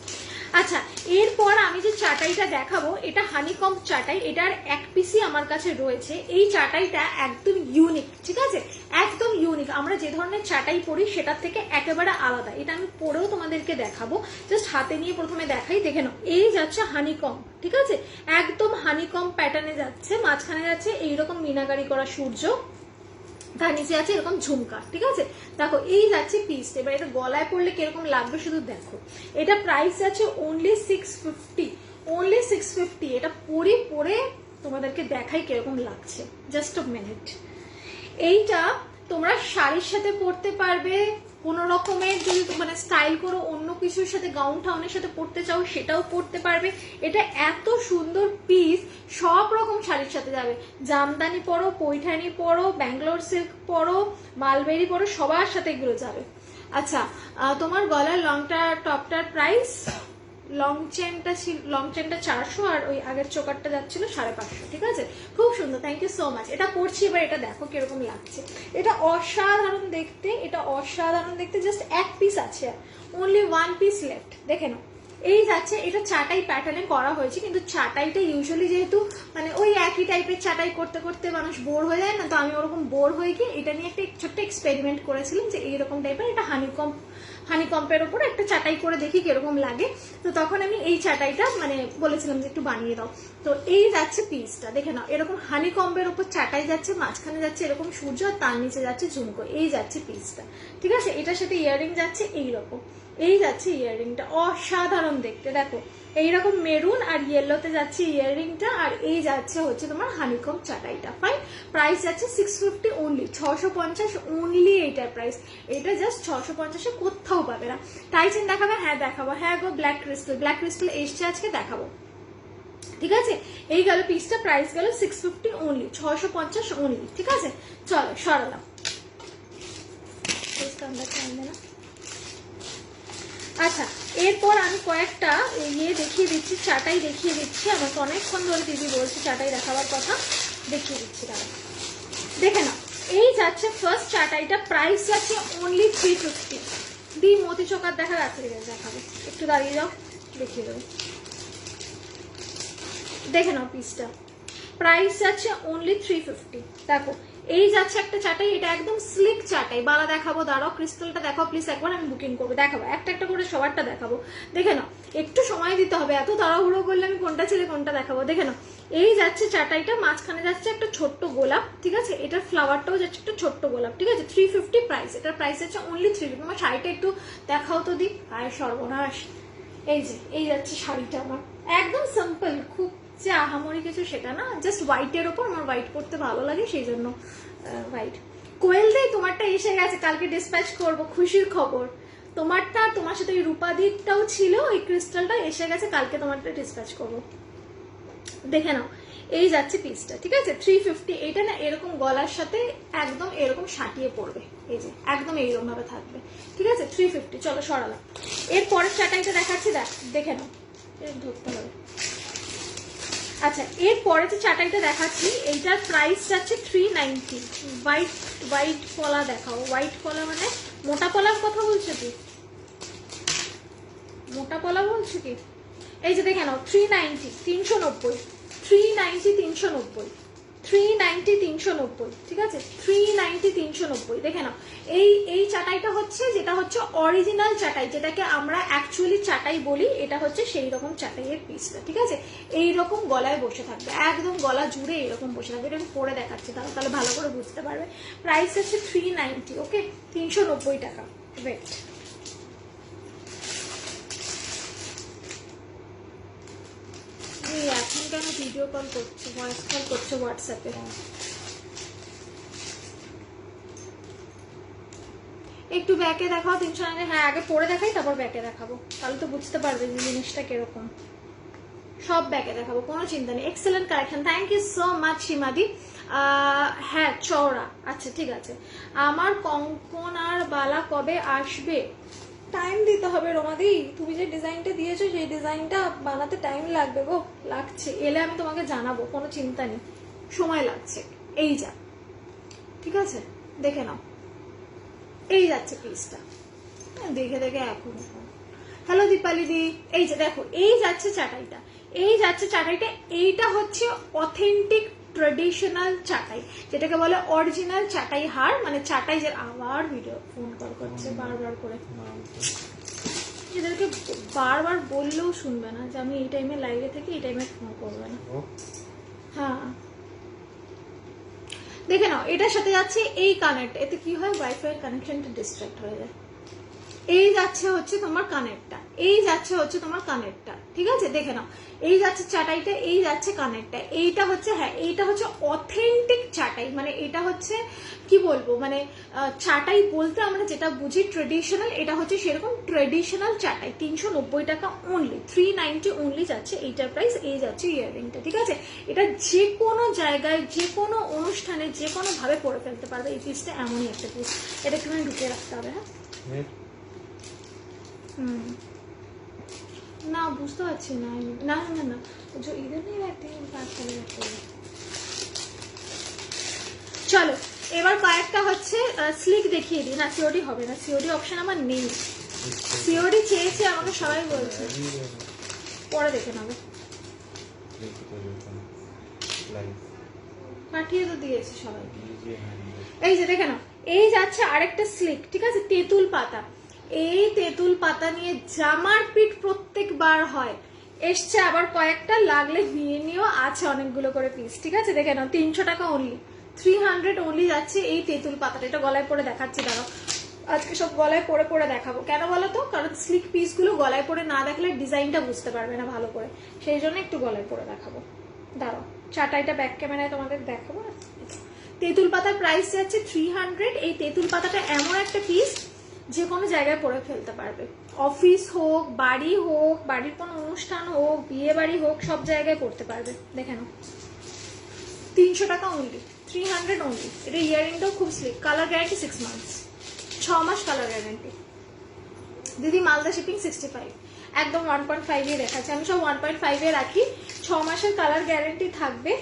S1: আচ্ছা এরপর আমি যে চাটাইটা দেখাবো এটা হানিকম্ব চাটাই, এটার এক পিসই আমার কাছে রয়েছে। এই চাটাইটা একদম ইউনিক, ঠিক আছে, একদম ইউনিক। আমরা যে ধরনের চাটাই পরি সেটার থেকে একেবারে আলাদা। এটা আমি পরেও তোমাদেরকে দেখাবো, জাস্ট হাতে নিয়ে প্রথমে দেখাই, দেখে নাও। এই যাচ্ছে হানিকম্ব, ঠিক আছে, একদম হানিকম্ব প্যাটার্নে যাচ্ছে, মাঝখানে যাচ্ছে এইরকম মিনাকারি করা সূর্য, তার নিচে আছে এরকম ঝুমকা, ঠিক আছে। দেখো এই যাচ্ছে পিসটা, এবার এটা গলায় পড়লে কিরকম লাগবে শুধু দেখো। এটা প্রাইস আছে অনলি 650, অনলি 650। এটা পরে পরে তোমাদেরকে দেখাই কিরকম লাগছে, জাস্ট আ মিনিট। এইটা তোমরা শাড়ির সাথে পরতে পারবে, কোন রকমের যদি মানে স্টাইল করো অন্য কিছুর সাথে, গাউন টাউনের সাথে পরতে চাও সেটাও পরতে পারবে। এটা এত সুন্দর পিস, সব রকম শাড়ির সাথে যাবে। জামদানি পরো, পৈঠানি পরো, ব্যাঙ্গালোর সিল্ক পরো, মালবেরি পরো, সবার সাথে এগুলো যাবে। আচ্ছা তোমার গলার লংটা টপটার প্রাইস, লং চেনটা 400 আর ওই আগের চোকারটা যাচ্ছিল 550, ঠিক আছে, খুব সুন্দর, থ্যাংক ইউ সো মাচ। এটা পরছি, এবার এটা দেখো কিরকম লাগছে। এটা অসাধারণ দেখতে, এটা অসাধারণ দেখতে। জাস্ট এক পিস আছে, অনলি 1 পিস লেফট, দেখে নাও। এই যাচ্ছে, এটা চাটাই প্যাটার্নে করা হয়েছে, কিন্তু চাটাইটা ইউজুয়ালি যেহেতু মানে ওই একই টাইপের চাটাই করতে করতে মানুষ বোর হয়ে যায় না, তো আমি ওরকম বোর হয়ে গিয়ে এটা নিয়ে একটা ছোট্ট এক্সপেরিমেন্ট করেছিলাম যে এইরকম টাইপের একটা হানিকম্পের উপর একটা চাটাই করে দেখি কিরকম লাগে। তো তখন আমি এই চাটাইটা মানে বলেছিলাম যে একটু বানিয়ে দাও। তো এই যাচ্ছে পিসটা, দেখে নাও, এরকম হানিকম্পের উপর চাটাই যাচ্ছে, মাঝখানে যাচ্ছে এরকম সূর্য, আর তার নিচে যাচ্ছে ঝুমকো। এই যাচ্ছে পিসটা, ঠিক আছে। এটার সাথে ইয়াররিং যাচ্ছে এইরকম, এই যাচ্ছে ইয়াররিংটা, অসাধারণ দেখতে। দেখো এইরকম মেরুন আর ইয়েলোতে যাচ্ছে ইয়াররিংটা, আর এই যাচ্ছে হচ্ছে তোমার হানিকম্ব চাটাইটা। ফাইন, প্রাইস যাচ্ছে 650 অনলি, 650 অনলি এইটার প্রাইস। এটা জাস্ট 650-এ কোথাও পাবে না। টাইচেন দেখাবে? হ্যাঁ দেখাবো। হ্যাঁ গো, ব্ল্যাক ক্রিস্টাল এসছে আজকে, দেখাবো, ঠিক আছে। এই গেল পিসটা, প্রাইস গেল 650 অনলি, 650 অনলি, ঠিক আছে। চলো সরালাম। আচ্ছা এরপর আমি কয়েকটা ইয়ে দেখিয়ে দিচ্ছি, চাটাই দেখিয়ে দিচ্ছি। আমাকে অনেকক্ষণ ধরে দিদি বলছে চাটাই দেখাবার কথা, দেখিয়ে দিচ্ছি। তারা দেখে নাও, এই যাচ্ছে ফার্স্ট চাটাইটা, প্রাইস যাচ্ছে অনলি 350। দি মতি চোকার দেখা যাচ্ছে, দেখাবো, একটু দাঁড়িয়ে যাও, দেখিয়ে দেবো, দেখে নাও পিসটা, প্রাইস যাচ্ছে অনলি 350। দেখো এই যাচ্ছে একটা চাটাই, এটা একদম স্লিক চাটাই। বালা দেখাবো, দাঁড়াও, ক্রিস্টালটা দেখাও প্লিজ একবার, আমি বুকিং করবো, দেখাবো একটা একটা করে সবারটা দেখাবো। দেখে নাও, একটু সময় দিতে হবে, এত তাড়াহুড়ো করলে আমি কোনটা ছেড়ে কোনটা দেখাবো। দেখে নাও, এই যাচ্ছে চাটাইটা, মাঝখানে যাচ্ছে একটা ছোট্ট গোলাপ, ঠিক আছে, এটার ফ্লাওয়ারটাও যাচ্ছে একটা ছোট্ট গোলাপ, ঠিক আছে। 350 প্রাইস, এটার প্রাইস হচ্ছে অনলি 350। আমার শাড়িটা একটু দেখাও তো দি, আয় সর্বনাশ। এই যে এই যাচ্ছে শাড়িটা আমার, একদম সিম্পল, খুব যে আহামরি কিছু সেটা না, জাস্ট হোয়াইটের ওপর, আমার হোয়াইট পরতে ভালো লাগে সেই জন্য হোয়াইট। কোয়েল দেই তোমারটা এসে গেছে, কালকে ডিসপ্যাচ করব, খুশির খবর। তোমারটা, তোমার সাথে ওই রূপাদিটাও ছিল, ওই ক্রিস্টালটা এসে গেছে, কালকে তোমারটা ডিসপ্যাচ করব। দেখে নাও, এই যাচ্ছে পিসটা, ঠিক আছে, 350। এটা না এরকম গলার সাথে একদম এরকম সাটিয়ে পড়বে, এই যে একদম এইরকম ভাবে থাকবে, ঠিক আছে, 350। চলো সরালাম। এর পরের চাটাইটা দেখাচ্ছি, দেখে নাও, ধরতে হবে। আচ্ছা এর পরে যে চাটাইটা দেখাচ্ছি, এইটার প্রাইস যাচ্ছে 390। হোয়াইট পলা দেখাও, হোয়াইট পলা মানে মোটা পলার কথা বলছো তুই? মোটা পলা বলছো কি? এই যে দেখে নাও 390 390 390 390 390 390, ঠিক আছে 390 390 দেখে নাও। এই চাটাইটা হচ্ছে যেটা হচ্ছে অরিজিনাল চাটাই, যেটাকে আমরা অ্যাকচুয়ালি চাটাই বলি, এটা হচ্ছে সেই রকম চাটাইয়ের পিসটা, ঠিক আছে। এইরকম গলায় বসে থাকবে, একদম গলা জুড়ে এরকম বসে থাকবে। এটা আমি পরে দেখাচ্ছি, তাহলে ভালো করে বুঝতে পারবে। প্রাইস আছে 390, ওকে 390 টাকা। ওয়েট, এখন কেন ভিডিও কল করছো, ভয়েস কল করছো হোয়াটসঅ্যাপে? একটু ব্যাকে দেখাও 390। হ্যাঁ আগে পরে দেখাই তারপর ব্যাকে দেখাবো, তাহলে তো বুঝতে পারবে যে জিনিসটা কিরকম। সব ব্যাকে দেখাবো, কোনো চিন্তা নেই। Excellent collection, thank you so much সীমাদি। হ্যাঁ চওড়া, আচ্ছা ঠিক আছে। আমার কঙ্কন আর বালা কবে আসবে? টাইম দিতে হবে রমাদি, তুমি যে ডিজাইনটা দিয়েছো সেই ডিজাইনটা বানাতে টাইম লাগবে গো, লাগছে। এলে আমি তোমাকে জানাবো, কোনো চিন্তা নেই, সময় লাগছে। এই যা, ঠিক আছে দেখে নাও, এই যাচ্ছে পিসটা, দেখে দেখে এখন। হ্যালো দীপালি দি, এই যে দেখো এই যাচ্ছে চাটাইটা, এই যাচ্ছে চাটাইটা। এইটা হচ্ছে অথেন্টিক ট্রেডিশনাল চাটাই, যেটাকে বলে অরিজিনাল চাটাই হার, মানে চাটাই। যে আবার ভিডিও ফোন কল করছে বারবার করে, এদেরকে বারবার বললেও শুনবে না যে আমি এই টাইমে লাইভে থাকি, এই টাইমে ফোন করবে না। হ্যাঁ দেখে নাও, এটার সাথে যাচ্ছে এই কানেক্ট, এতে কি হয় ওয়াইফাই কানেকশনটা ডিস্ট্রাক্ট হয়ে যায়। এই যাচ্ছে হচ্ছে তোমার কানেরটা, এই যাচ্ছে হচ্ছে তোমার কানেরটা, ঠিক আছে দেখে নাও। এই যাচ্ছে চাটাইটা, এই যাচ্ছে কানেরটা। এইটা হচ্ছে, হ্যাঁ এইটা হচ্ছে অথেন্টিক চাটাই, মানে এটা হচ্ছে কি বলবো, মানে চাটাই বলতে আমরা যেটা বুঝি ট্রেডিশনাল, এটা হচ্ছে সেরকম ট্রেডিশনাল চাটাই। 390 টাকা অনলি, 390 অনলি যাচ্ছে এইটার প্রাইস। এই যাচ্ছে ইয়াররিংটা, ঠিক আছে। এটা যে কোনো জায়গায়, যে কোনো অনুষ্ঠানে, যে কোনো ভাবে পরে ফেলতে পারবে। এই পিসটা এমনই একটা পিস, এটা একটু ঢুকিয়ে রাখতে হবে। হ্যাঁ না বুঝতে পারছি না, না না না ইধর নেই রাখতে, চলো এবার কয়েকটা হচ্ছে স্লিক দেখিয়ে দিই। না সিওডি হবে না, সিওডি অপশন আমার নেই। সিওডি চেয়েছে আমাকে সবাই বলছে, পরে দেখে নেবে। পাঠিয়ে তো দিয়েছি সবাই। এই যে দেখে নাও, এই যাচ্ছে আরেকটা স্লিক, ঠিক আছে তেঁতুল পাতা। এই তেঁতুল পাতা নিয়ে জামার পিঠ প্রত্যেকবার হয়, এসছে আবার কয়েকটা, লাগলে নিয়ে নিও, আছে অনেকগুলো করে পিস, ঠিক আছে দেখে নাও। 300 টাকা অনলি, 300 অনলি যাচ্ছে এই তেঁতুল পাতাটা। এটা গলায় পরে দেখাচ্ছি, দাঁড়াও আজকে সব গলায় পরে পরে দেখাবো। কেন বলো তো, কারণ স্লিক পিস গুলো গলায় পরে না দেখলে ডিজাইনটা বুঝতে পারবে না ভালো করে, সেই জন্য একটু গলায় পরে দেখাবো। দাঁড়াও চাটাইটা ব্যাক ক্যামেরায় তোমাদের দেখাবো। তেঁতুল পাতার প্রাইস যাচ্ছে 300। এই তেঁতুল পাতাটা এমন একটা পিস যে কোনো জায়গায় পরে ফেলতে পারবে, অফিস হোক, বাড়ি হোক, বাড়ির কোনো অনুষ্ঠান হোক, বিয়ে বাড়ি হোক, সব জায়গায় পড়তে পারবে। দেখে নাও 300 টাকা অনলি, 300 অনলি। এটা ইয়ারিংটাও খুব স্লিক, কালার গ্যারান্টি 6 মান্থস, 6 মাস কালার গ্যারান্টি। দিদি মালদা শিপিং 65, একদম 1.5 এ দেখাচ্ছে, আমি সব 1.5 এ রাখি। 6 মাসের কালার গ্যারান্টি থাকবে।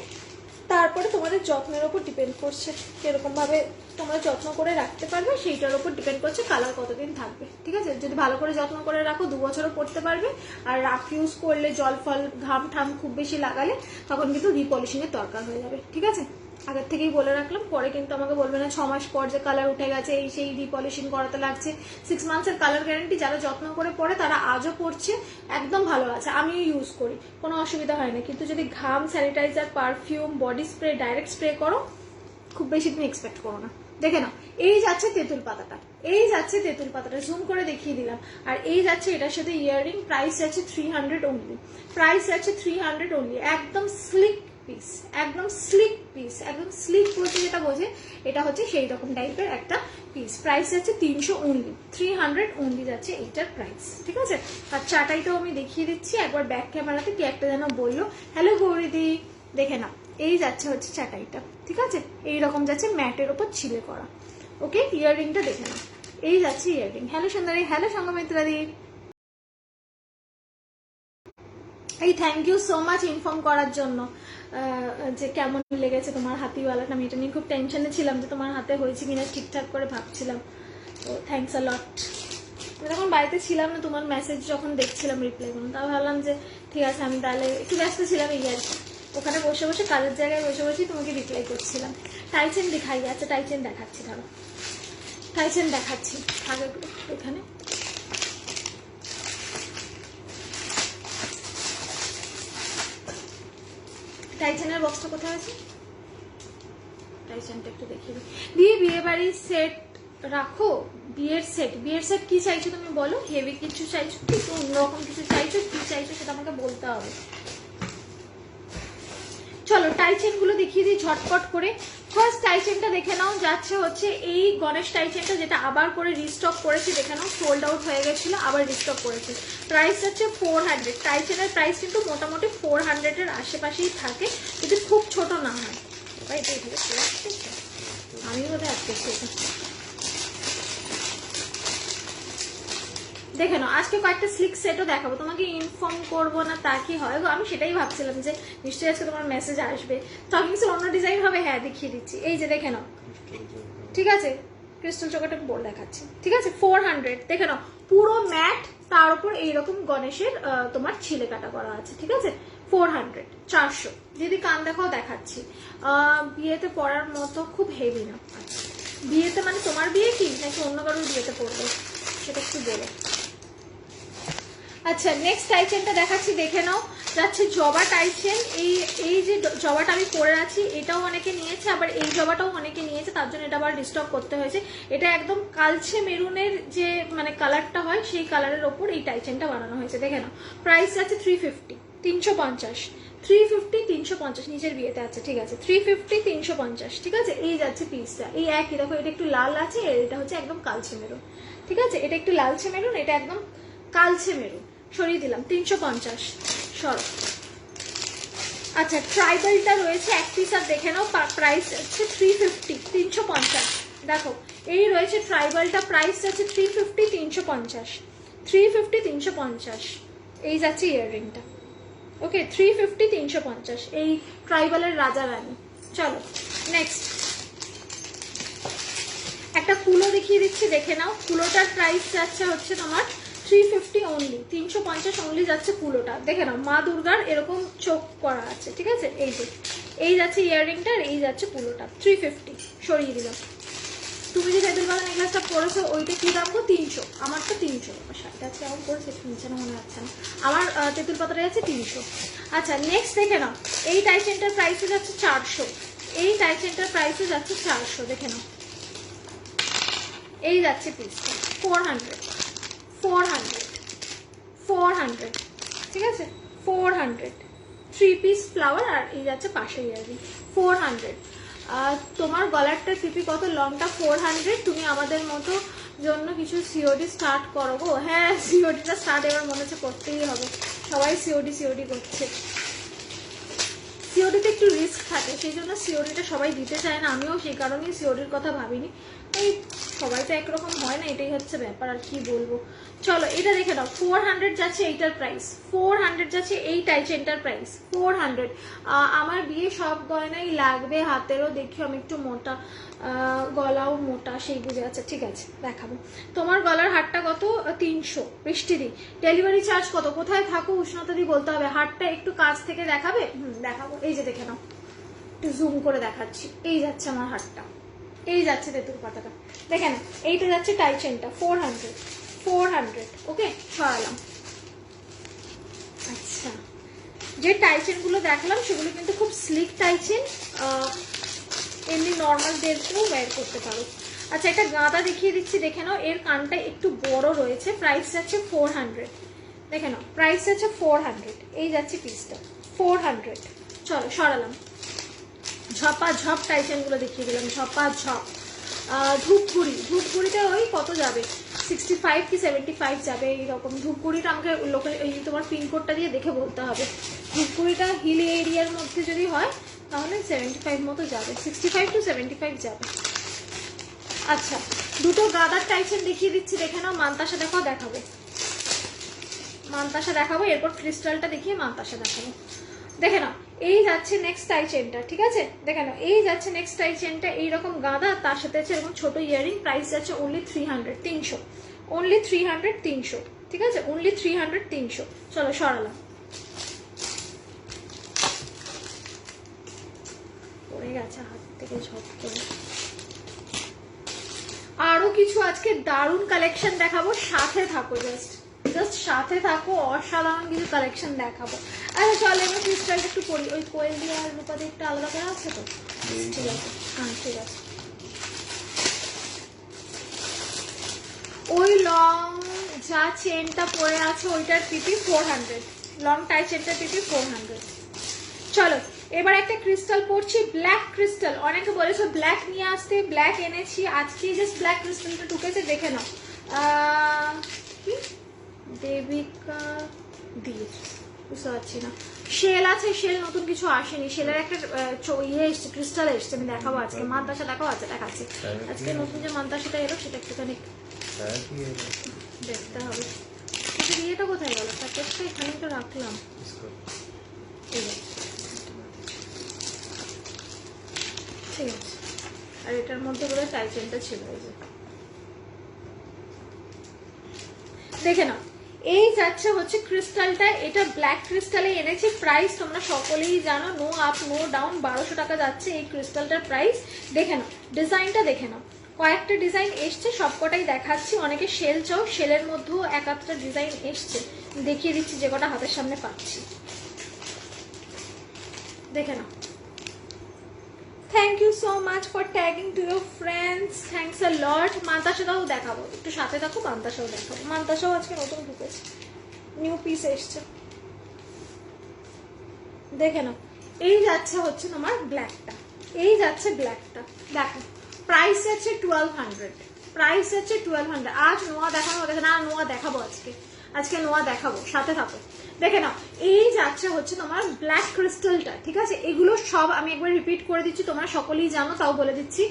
S1: তারপরে তোমাদের যত্নের ওপর ডিপেন্ড করছে, কিরকম ভাবে তোমরা যত্ন করে রাখতে পারবে সেইটার উপর ডিপেন্ড করছে কালার কতদিন থাকবে, ঠিক আছে। যদি ভালো করে যত্ন করে রাখো 2 বছরও পড়তে পারবে। আর রাফ ইউজ করলে, জল ফল ঘাম ঠাম খুব বেশি লাগালে তখন কিন্তু রিপলিশিং এর দরকার হয়ে যাবে, ঠিক আছে। আগের থেকেই বলে রাখলাম, পরে কিন্তু আমাকে বলবে না 6 মাস পর যে কালার উঠে গেছে, এই সেই রিপলিশিং করাতে লাগছে। 6 মান্থসের কালার গ্যারান্টি, যারা যত্ন করে পরে তারা আজও পড়ছে, একদম ভালো আছে। আমিও ইউজ করি, কোনো অসুবিধা হয় না। কিন্তু যদি ঘাম, sanitiser, perfume, body spray direct spray করো, খুব বেশি দিন এক্সপেক্ট করো না। দেখে নাও, এই যাচ্ছে তেঁতুল পাতাটা, এই যাচ্ছে তেঁতুল পাতাটা, জুম করে দেখিয়ে দিলাম। আর এই যাচ্ছে এটার সাথে ইয়াররিং, প্রাইস যাচ্ছে 300 অনলি, প্রাইস যাচ্ছে 300 অনলি। একদম স্লিক পিস, একদম স্লিক পিস, একদম স্লিক বলতে যেটা বোঝে এটা হচ্ছে সেই রকম টাইপের একটা পিস। প্রাইস যাচ্ছে 300 অনলি, 300 অনলি যাচ্ছে এইটার প্রাইস, ঠিক আছে। আর চাটাইটাও আমি দেখিয়ে দিচ্ছি একবার ব্যাক ক্যামেরাতে, কি একটা যেন বললো। হ্যালো গৌরীদি, দেখে নাও এই যাচ্ছে হচ্ছে চাটাইটা, ঠিক আছে। এইরকম যাচ্ছে ম্যাটের ওপর ছিলে করা, ওকে। ইয়াররিংটা দেখে নাও, এই যাচ্ছে ইয়াররিং। হ্যালো সুন্দরী, হ্যালো সঙ্গমিত্রাদি, এই thank you so much inform করার জন্য যে কেমন লেগেছে তোমার হাতিওয়ালাটা। আমি এটা নিয়ে খুব টেনশনে ছিলাম যে তোমার হাতে হয়েছে কিনা, ঠিকঠাক করে ভাবছিলাম। তো থ্যাংকস আ লট। যখন বাড়িতে ছিলাম না, তোমার মেসেজ যখন দেখছিলাম রিপ্লাই করুন, তা ভাবলাম যে ঠিক আছে আমি তাহলে একটু ব্যস্ত ছিলাম এই আর কি, ওখানে বসে বসে কাজের জায়গায় বসে বসেই তোমাকে রিপ্লাই করছিলাম। টাইচেন দেখাই যাচ্ছে, টাইচেন দেখাচ্ছি, ধরো টাইচেন দেখাচ্ছি আগে এখানে। টাইচেনের বক্সটা কোথায় আছে? টাইচেনটা একটু দেখিয়ে দিই। বিয়ে বাড়ির সেট রাখো, বিয়ের সেট কি চাইছো তুমি বলো? হেভি কিছু চাইছো, কিছু অন্যরকম কিছু চাইছো, কি চাইছো সেটা আমাকে বলতে হবে। চলো টাইচেন গুলো দেখিয়ে দিই ঝটপট করে। ফার্স্ট টাইচেনটা দেখে নাও, যাচ্ছে হচ্ছে এই গণেশ টাইচেনটা, যেটা আবার করে রিস্টক করেছি, দেখে নাও সোল্ড আউট হয়ে গেছিল, আবার রিস্টক করেছি। প্রাইস হচ্ছে 400। টাইচেনের প্রাইস কিন্তু মোটামুটি 400-এর আশেপাশেই থাকে, যদি খুব ছোট না হয়। আমি বোধহয় আজকে দেখে নাও, আজকে কয়েকটা স্লিক সেটও দেখাবো, তোমাকে ইনফর্ম করবো না তা কি হয় গো, আমি সেটাই ভাবছিলাম যে নিশ্চয়ই আজকে তোমার মেসেজ আসবে। স্টকিংস অন্য ডিজাইন হবে, হ্যাঁ দেখিয়ে দিচ্ছি, এই যে দেখে নাও, ঠিক আছে ক্রিস্টাল চোকাটা বোর্ড দেখাচ্ছি, ঠিক আছে 400 দেখে নাও, পুরো ম্যাট, তার উপর এইরকম গণেশের তোমার ছিলে কাটা করা আছে, ঠিক আছে 400 400। যদি কান দেখাও দেখাচ্ছি, বিয়েতে পরার মতো, খুব হেভি না। আচ্ছা বিয়েতে মানে তোমার বিয়ে কি নাকি অন্য কারোর বিয়েতে পড়বে সেটা একটু বলো। আচ্ছা নেক্সট টাইচেনটা দেখাচ্ছি, দেখে নাও, যাচ্ছে জবা টাইচেন। এই যে জবাটা আমি পরে আছি এটাও অনেকে নিয়েছে, আবার এই জবাটাও অনেকে নিয়েছে, তার জন্য এটা আবার রিস্টক করতে হয়েছে। এটা একদম কালচে মেরুনের যে মানে কালারটা হয় সেই কালারের ওপর এই টাইচেনটা বানানো হয়েছে, দেখে নাও। প্রাইস আছে 350 350 350 350, নিজের বিয়েতে আছে, ঠিক আছে 350 350, ঠিক আছে। এই যাচ্ছে পিসটা, এই একই দেখো, এটা একটু লাল আছে, এটা হচ্ছে একদম কালচে মেরুন, ঠিক আছে, এটা একটু লালচে মেরুন, এটা একদম কালচে মেরুন, সরিয়ে দিলাম 350 সর। আচ্ছা ট্রাইবালটা রয়েছে এক পিস, আর দেখে নাও প্রাইস হচ্ছে 350 350, দেখো এই রয়েছে ট্রাইবালটা, প্রাইস আছে 350 350 350 350। এই যাচ্ছে ইয়াররিংটা, ওকে 350 350, এই ট্রাইবালের রাজা রানী। চলো নেক্সট একটা ফুলও দেখিয়ে দিচ্ছি, দেখে নাও। ফুলোটার প্রাইস যাচ্ছে হচ্ছে তোমার 350 অনলি, 350 অনলি যাচ্ছে ফুলোটা, দেখে নাও মা দুর্গার এরকম চোখ করা আছে, ঠিক আছে। এই যে এই যাচ্ছে ইয়াররিংটা, আর এই যাচ্ছে পুলোটা 350, সরিয়ে দিলাম। তুমি যে তেঁতুল পাতা নেকলেসটা পরেছো ওইটা কি দাম গো? 300, আমার তো 300। শাড়িটা আজকে আমার পরেছে একটু নিচে না মনে হচ্ছে না, আমার তেঁতুল পাতাটা যাচ্ছে 300। আচ্ছা নেক্সট দেখে নাও, এই টাইচেনটার প্রাইসও যাচ্ছে 400, এই টাইচেনটার প্রাইসও যাচ্ছে 400, দেখে নাও। এই যাচ্ছে পিসটা 400 400 400, ঠিক আছে 400, 3 পিস ফ্লাওয়ার, আর এই যাচ্ছে পাশে ইয়াররিং 400। তোমার গলারটা সিপি কত? লংটা 400। তুমি আমাদের মতো জন্য কিছু সিওডি স্টার্ট করো গো। হ্যাঁ সিওডিটা স্টার্ট এবার মনে হচ্ছে করতেই হবে, সবাই সিওডি করছে। সিওডিতে একটু রিস্ক থাকে, সেই জন্য সিওডিটা সবাই দিতে চায় না, আমিও সেই কারণেই সিওডির কথা ভাবিনি। এই সবাই তো একরকম হয় না, এটাই হচ্ছে ব্যাপার, আর কি বলবো। চলো এটা দেখে নাও, 400 যাচ্ছে এইটার প্রাইস, 400 যাচ্ছে এই টাইচেনটার প্রাইস 400। আমার বিয়ে সব গয়নাই লাগবে, হাতেরও দেখি আমি একটু মোটা, গলাও মোটা, সেই বুঝে আছে, ঠিক আছে দেখাবো। তোমার গলার হারটা কত? 300। বৃষ্টি দি ডেলিভারি চার্জ কত? কোথায় থাকো উষ্ণতা দি বলতে হবে। হারটা একটু কাছ থেকে দেখাবে? দেখাবো, এই যে দেখে নাও, একটু জুম করে দেখাচ্ছি। এই যাচ্ছে আমার হারটা, এই যাচ্ছে তেঁতুল পাতাটা, দেখে না। এইটা যাচ্ছে টাইচেনটা 400 400, ওকে সরালাম। আচ্ছা যে টাইচেন গুলো দেখালাম সেগুলো কিন্তু খুব স্লিক টাইচেন, এমনি নর্মাল ডেলকেও ওয়্যার করতে পারো। আচ্ছা একটা গাঁদা দেখিয়ে দিচ্ছি, দেখে নাও, এর কানটা একটু বড় রয়েছে, প্রাইস যাচ্ছে 400, দেখে নাও প্রাইস যাচ্ছে 400। এই যাচ্ছে পিসটা 400। চলো সরালাম। ঝপা ঝপ টাইচেন গুলো দেখিয়ে দিলাম, ঝপা ঝপ। ধূপগুড়িটা ওই কত যাবে? 65 কি 75 যাবে এইরকম। ধূপগুড়িটা আমাকে লোকাল এই তোমার পিনকোডটা দিয়ে দেখে বলতে হবে। ধূপগুড়িটা হিল এরিয়ার মধ্যে যদি হয় তাহলে 75 মতো যাবে, 65 to 75 যাবে। আচ্ছা দুটো গাদার টাইচেন দেখিয়ে দিচ্ছি, দেখে নাও। মানতাসা দেখাও, দেখাবো মানতাসা দেখাবো, এরপর ক্রিস্টালটা দেখিয়ে মানতাসা দেখাবো। দেখে নাও এই যাচ্ছে নেক্সট টাইচেনটা, ঠিক আছে দেখে নাও। এই যাচ্ছে নেক্সট টাইচেনটা, এইরকম গাঁদা, তার সাথে আছে এরকম ছোট ইয়ারিং, প্রাইস যাচ্ছে অনলি 300 300, অনলি 300 300, ঠিক আছে, অনলি 300 300। চলো সরালাম, পড়ে গেছে হাত থেকে ঝপ করে। আরো কিছু আজকে দারুণ কালেকশন দেখাবো, সাথে থাকো, জাস্ট সাথে থাকো, অসাধারণ কিছু কালেকশন দেখাবো। আচ্ছা চলো এবার ক্রিস্টালটা একটু পরি, ওই কোয়েল দিয়ে আর রূপা দিয়ে একটু আলাদা করা আছে তো, ঠিক আছে, হ্যাঁ ঠিক আছে। ওই লং যা চেনটা পরে আছে ওইটার পিপি 400, লং টাই চেনটার পিপি 400। চলো এবার একটা ক্রিস্টাল পড়ছি, ব্ল্যাক ক্রিস্টাল। অনেকে বলেছো ব্ল্যাক নিয়ে আসতে, ব্ল্যাক এনেছি আজকে, জাস্ট ব্ল্যাক ক্রিস্টালটা ঢুকেছে, দেখে নাও। কি দেবিকা দিয়ে বুঝতে পারছি না, শেল আছে, শেল নতুন কিছু আসেনি, শেলের একটা ইয়ে এসছে, ক্রিস্টাল এসছে, আমি দেখাবো আজকে, মান্তাসা দেখাবো, আছে দেখাচ্ছি আজকে নতুন যে মান্তাসাটা এলো সেটা একটুখানি দেখতে হবে। ইয়েটা কোথায় গেল, প্যাকেটটা এখানেই তো রাখলাম, ঠিক আছে ঠিক আছে। আর এটার মধ্যে বলে টাইটেনটা ছিল, এই যে দেখে নাও। এই যাচ্ছে হচ্ছে ক্রিস্টালটা, এটা ব্ল্যাক ক্রিস্টালে এনেছি, প্রাইস তোমরা সকলেই জানো, নো আপ নো ডাউন, 1200 টাকা যাচ্ছে এই ক্রিস্টালটার প্রাইস। দেখে নাও ডিজাইনটা, দেখে নাও, কয়েকটা ডিজাইন এসছে, সবকটাই দেখাচ্ছি। অনেকে শেল চাও, শেলের মধ্যেও এক আধটা ডিজাইন এসছে, দেখিয়ে দিচ্ছি যে কটা হাতের সামনে পাচ্ছি, দেখে নাও। Thank you so much for tagging to your friends, thanks a lot. মান্তাসাটাও দেখাবো, একটু সাথে থাকো, মান্তাসাও দেখাবো। মান্তাসাও আজকে নতুন ঢুকেছে, নিউ পিস এসছে, দেখে নাও। এই যাচ্ছে হচ্ছে তোমার ব্ল্যাকটা, এই যাচ্ছে ব্ল্যাকটা, দেখো প্রাইস যাচ্ছে 1200, প্রাইস যাচ্ছে 1200। আজ নোয়া দেখানো, দেখে না নোয়া দেখাবো আজকে, আজকে নোয়া দেখাবো, সাথে থাকো, দেখে নাও। এই যাচ্ছে হচ্ছে তোমার ব্ল্যাক ক্রিস্টালটা, ঠিক আছে, এগুলো সব আমি একবার রিপিট করে দিচ্ছি, তোমরা সকলেই জানো তাও বলে দিচ্ছি।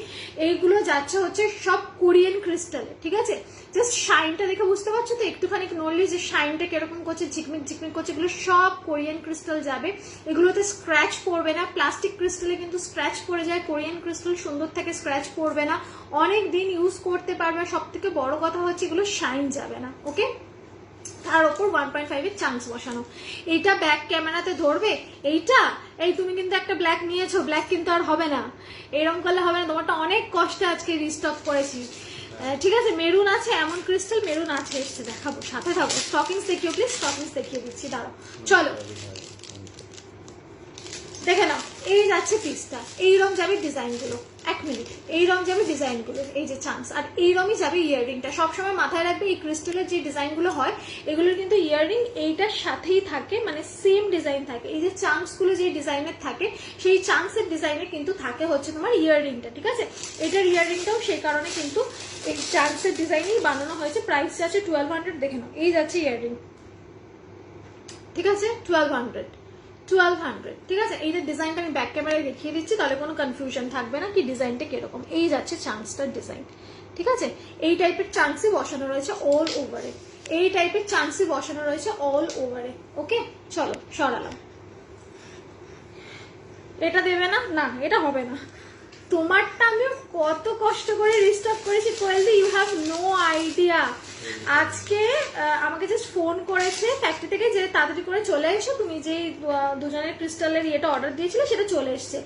S1: এইগুলো যাচ্ছে হচ্ছে সব কোরিয়ান ক্রিস্টালে, ঠিক আছে। জাস্ট শাইনটা দেখে বুঝতে পারছো তো, একটুখানি নড়লে যে শাইনটা কিরকম করছে, ঝিকমিক ঝিকমিক করছে, এগুলো সব কোরিয়ান ক্রিস্টাল যাবে। এগুলোতে স্ক্র্যাচ পড়বে না, প্লাস্টিক ক্রিস্টালে কিন্তু স্ক্র্যাচ পড়ে যায়, কোরিয়ান ক্রিস্টাল সুন্দর থেকে স্ক্র্যাচ পড়বে না, অনেক দিন ইউজ করতে পারবে। সব থেকে বড় কথা হচ্ছে এগুলো শাইন যাবে না, ওকে। তার ওপর 1.5 এর চান্স বসানো। এইটা ব্যাক ক্যামেরাতে ধরবে, এইটা এই তুমি কিন্তু একটা ব্ল্যাক নিয়েছো, ব্ল্যাক কিন্তু আর হবে না, এরকম করলে হবে না, তোমারটা অনেক কষ্টে আজকে রিস্টক করেছি, ঠিক আছে। মেরুন আছে, এমন ক্রিস্টাল মেরুন আছে, এসছে দেখাবো, সাথে থাকো। স্টকিংস দেখিও প্লিজ, স্টকিংস দেখিয়ে দিচ্ছি, দাঁড়াও। চলো দেখে নাও, এই যাচ্ছে পিসটা, এইরকম যাবে ডিজাইনগুলো, 1 মিনিট, এইরকম যাবে ডিজাইনগুলো, এই যে চান্স, আর এইরকমই যাবে ইয়াররিংটা। সবসময় মাথায় রাখবে এই ক্রিস্টালের যে ডিজাইনগুলো হয় এগুলোর কিন্তু ইয়াররিং এইটার সাথেই থাকে, মানে সেম ডিজাইন থাকে। এই যে চান্সগুলো যে ডিজাইনের থাকে সেই চান্সের ডিজাইনে কিন্তু থাকে হচ্ছে তোমার ইয়াররিংটা, ঠিক আছে। এটার ইয়াররিংটাও সেই কারণে কিন্তু এই চান্সের ডিজাইনেই বানানো হয়েছে। প্রাইস যাচ্ছে 1200, দেখে নাও, এই যাচ্ছে ইয়াররিং, ঠিক আছে, 1200, ঠিক আছে। এই যে ডিজাইনটা আমি ব্যাক ক্যামেরায় দেখিয়ে দিচ্ছি, তাহলে কোনো কনফিউশন থাকবে না কি ডিজাইনটা কিরকম। এই যাচ্ছে চান্সটার ডিজাইন, ঠিক আছে। এই টাইপের চান্সই বসানো রয়েছে অল ওভারে, এই টাইপের চান্সই বসানো রয়েছে অল ওভারে, ওকে। চলো সরালাম, এটা দেবে না, না এটা হবে না। তোমারটা আমি কত কষ্ট করে রিস্টক করেছি কোয়েলদি, ইউ হ্যাভ নো আইডিয়া। আজকে আমাকে জাস্ট ফোন করেছে ফ্যাক্টরি থেকে যে তাড়াতাড়ি করে চলে এসো, তুমি যে দুজনের ক্রিস্টালের ইয়েটা অর্ডার দিয়েছিলে সেটা চলে এসছে।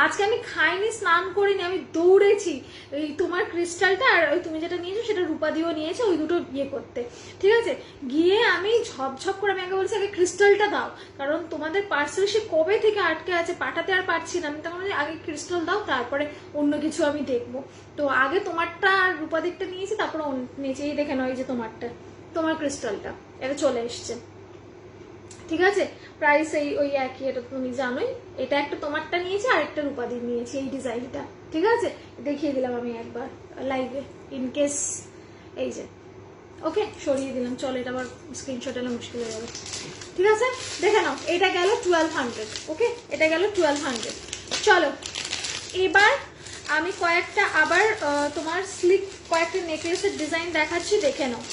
S1: আজকে আমি খাইনি, স্নান করিনি, আমি দৌড়েছি এই তোমার ক্রিস্টালটা আর ওই তুমি যেটা নিয়েছো সেটা রূপা দিয়েও নিয়েছে, ওই দুটো ইয়ে করতে, ঠিক আছে। গিয়ে আমি ঝপঝপ করে, আমি আগে বলছি আগে ক্রিস্টালটা দাও, কারণ তোমাদের পার্সেল সে কবে থেকে আটকে আছে, পাঠাতে আর পারছি না। আমি তখন আগে ক্রিস্টাল দাও, তারপরে অন্য কিছু আমি দেখবো। তো আগে তোমারটা আর রূপাদিকটা নিয়েছি, তারপরে নিচেই দেখে নয় যে তোমারটা, তোমার ক্রিস্টালটা এটা চলে এসছে, ঠিক আছে। প্রাইস এই ওই একই, এটা তুমি জানোই। এটা একটা তোমারটা নিয়েছি আর একটা রূপাদি নিয়েছি, এই ডিজাইনটা, ঠিক আছে। দেখিয়ে দিলাম আমি একবার লাইভে, ইনকেস, এই যে ওকে সরিয়ে দিলাম। চলো এটা আবার স্ক্রিনশট এলে মুশকিল হয়ে যাবে, ঠিক আছে। দেখে নাও, এটা গেল 1200, ওকে, এটা গেল 1200। চলো এবার আমি কয়েকটা আবার তোমার স্লিক কয়েকটা নেকলেসের ডিজাইন দেখাচ্ছি, দেখে নাও।